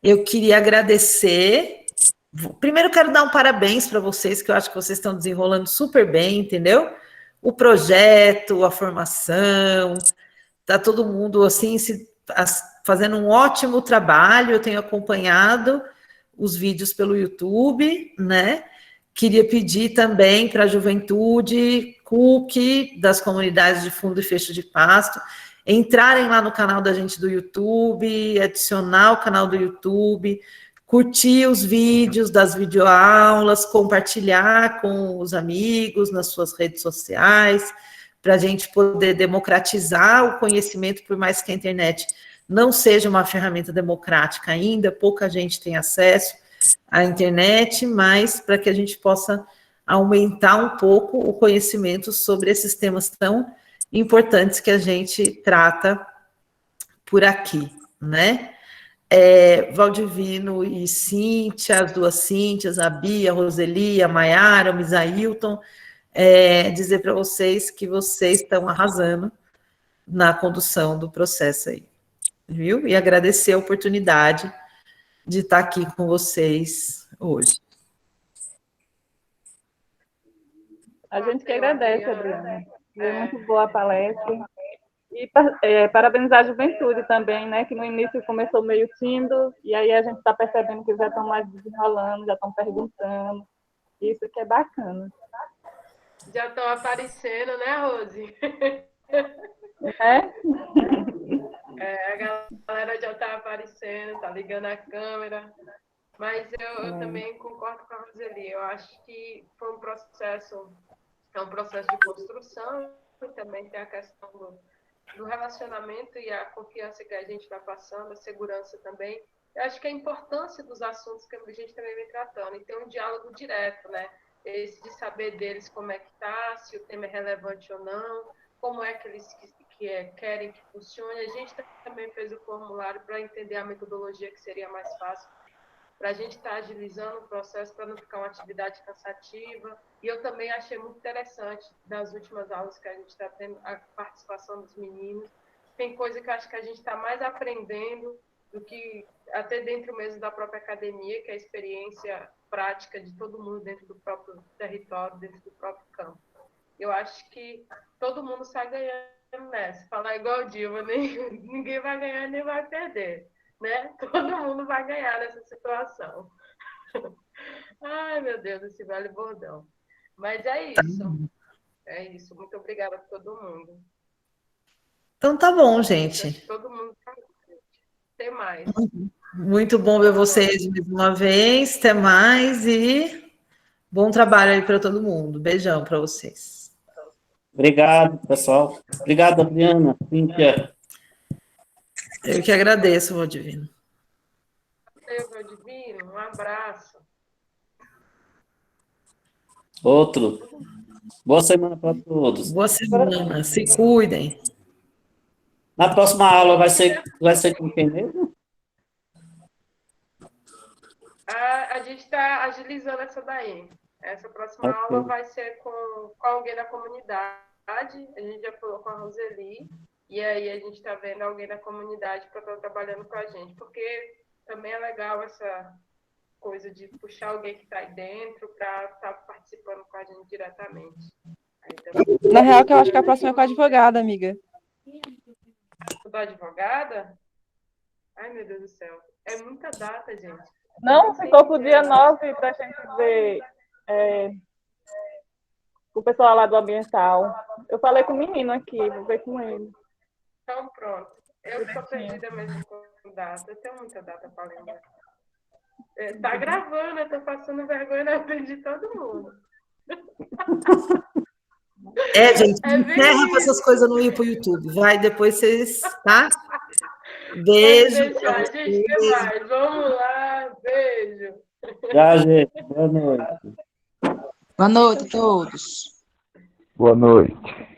Speaker 2: eu queria agradecer. Primeiro, quero dar um parabéns para vocês, que eu acho que vocês estão desenrolando super bem, entendeu? O projeto, a formação, está todo mundo assim fazendo um ótimo trabalho. Eu tenho acompanhado os vídeos pelo YouTube, né? Queria pedir também para a juventude, CUC, das comunidades de fundo e fecho de pasto, entrarem lá no canal da gente do YouTube, adicionar o canal do YouTube, curtir os vídeos das videoaulas, compartilhar com os amigos nas suas redes sociais, para a gente poder democratizar o conhecimento, por mais que a internet não seja uma ferramenta democrática ainda, pouca gente tem acesso à internet, mas para que a gente possa aumentar um pouco o conhecimento sobre esses temas tão importantes que a gente trata por aqui, né? Valdivino e Cíntia, as duas Cíntias, a Bia, a Roseli, a Maiara, o Misailton, dizer para vocês que vocês estão arrasando na condução do processo aí, viu? E agradecer a oportunidade de estar aqui com vocês hoje.
Speaker 9: A gente que agradece, Adriana. Foi muito boa a palestra. E parabenizar a juventude também, né? Que no início começou meio tímido, e aí a gente está percebendo que já estão mais desenrolando, já estão perguntando. Isso que é bacana.
Speaker 1: Já estão aparecendo, né, Rose? A galera já está aparecendo, está ligando a câmera. Mas eu também concordo com a Roseli. Eu acho que foi um processo de construção, e também tem a questão do relacionamento e a confiança que a gente está passando, a segurança também. Eu acho que a importância dos assuntos que a gente também vem tratando, e ter um diálogo direto, né? Esse de saber deles como é que está, se o tema é relevante ou não, como é que eles querem que funcione. A gente também fez o formulário para entender a metodologia que seria mais fácil para a gente estar agilizando o processo para não ficar uma atividade cansativa. E eu também achei muito interessante, nas últimas aulas que a gente está tendo, a participação dos meninos. Tem coisa que eu acho que a gente está mais aprendendo do que até dentro mesmo da própria academia, que é a experiência prática de todo mundo dentro do próprio território, dentro do próprio campo. Eu acho que todo mundo sai ganhando nessa. Falar igual o Dilma, ninguém vai ganhar nem vai perder, né? Todo mundo vai ganhar nessa situação. Ai, meu Deus, esse velho bordão. Mas é isso. É isso. Muito obrigada a todo mundo.
Speaker 2: Então tá bom, gente.
Speaker 1: Todo mundo tá. Até mais.
Speaker 2: Muito bom ver vocês mais uma vez. Até mais e bom trabalho aí para todo mundo. Beijão para vocês.
Speaker 4: Obrigado, pessoal. Obrigado, Adriana, Cíntia.
Speaker 2: Eu que agradeço, Valdivino.
Speaker 1: Valdivino, um abraço.
Speaker 4: Outro. Boa semana para todos.
Speaker 2: Boa semana. Se cuidem.
Speaker 4: Na próxima aula vai ser com quem mesmo?
Speaker 1: A gente está agilizando essa daí. Essa próxima aula vai ser com alguém da comunidade. A gente já falou com a Roseli. E aí a gente está vendo alguém da comunidade para estar trabalhando com a gente. Porque também é legal essa coisa de puxar alguém que está aí dentro para estar participando com a gente diretamente.
Speaker 3: Na real, que eu acho que a próxima é com a advogada, amiga.
Speaker 1: Da advogada? Ai, meu Deus do céu. É muita data, gente.
Speaker 9: Não, ficou para o dia 9 para a gente ver o pessoal lá do ambiental. Eu falei com o menino aqui, vou ver com ele.
Speaker 1: Então, pronto. Eu estou perdida mesmo com data. Eu tenho muita data para lembrar. Tá gravando, eu estou passando vergonha na frente de todo mundo.
Speaker 2: Gente, encerra com essas coisas não ir para o YouTube. Vai, depois vocês, tá? Beijo.
Speaker 1: Deixar, gente, até mais. Vamos lá, beijo.
Speaker 4: Tchau, gente. Boa noite.
Speaker 5: Boa noite a todos.
Speaker 7: Boa noite.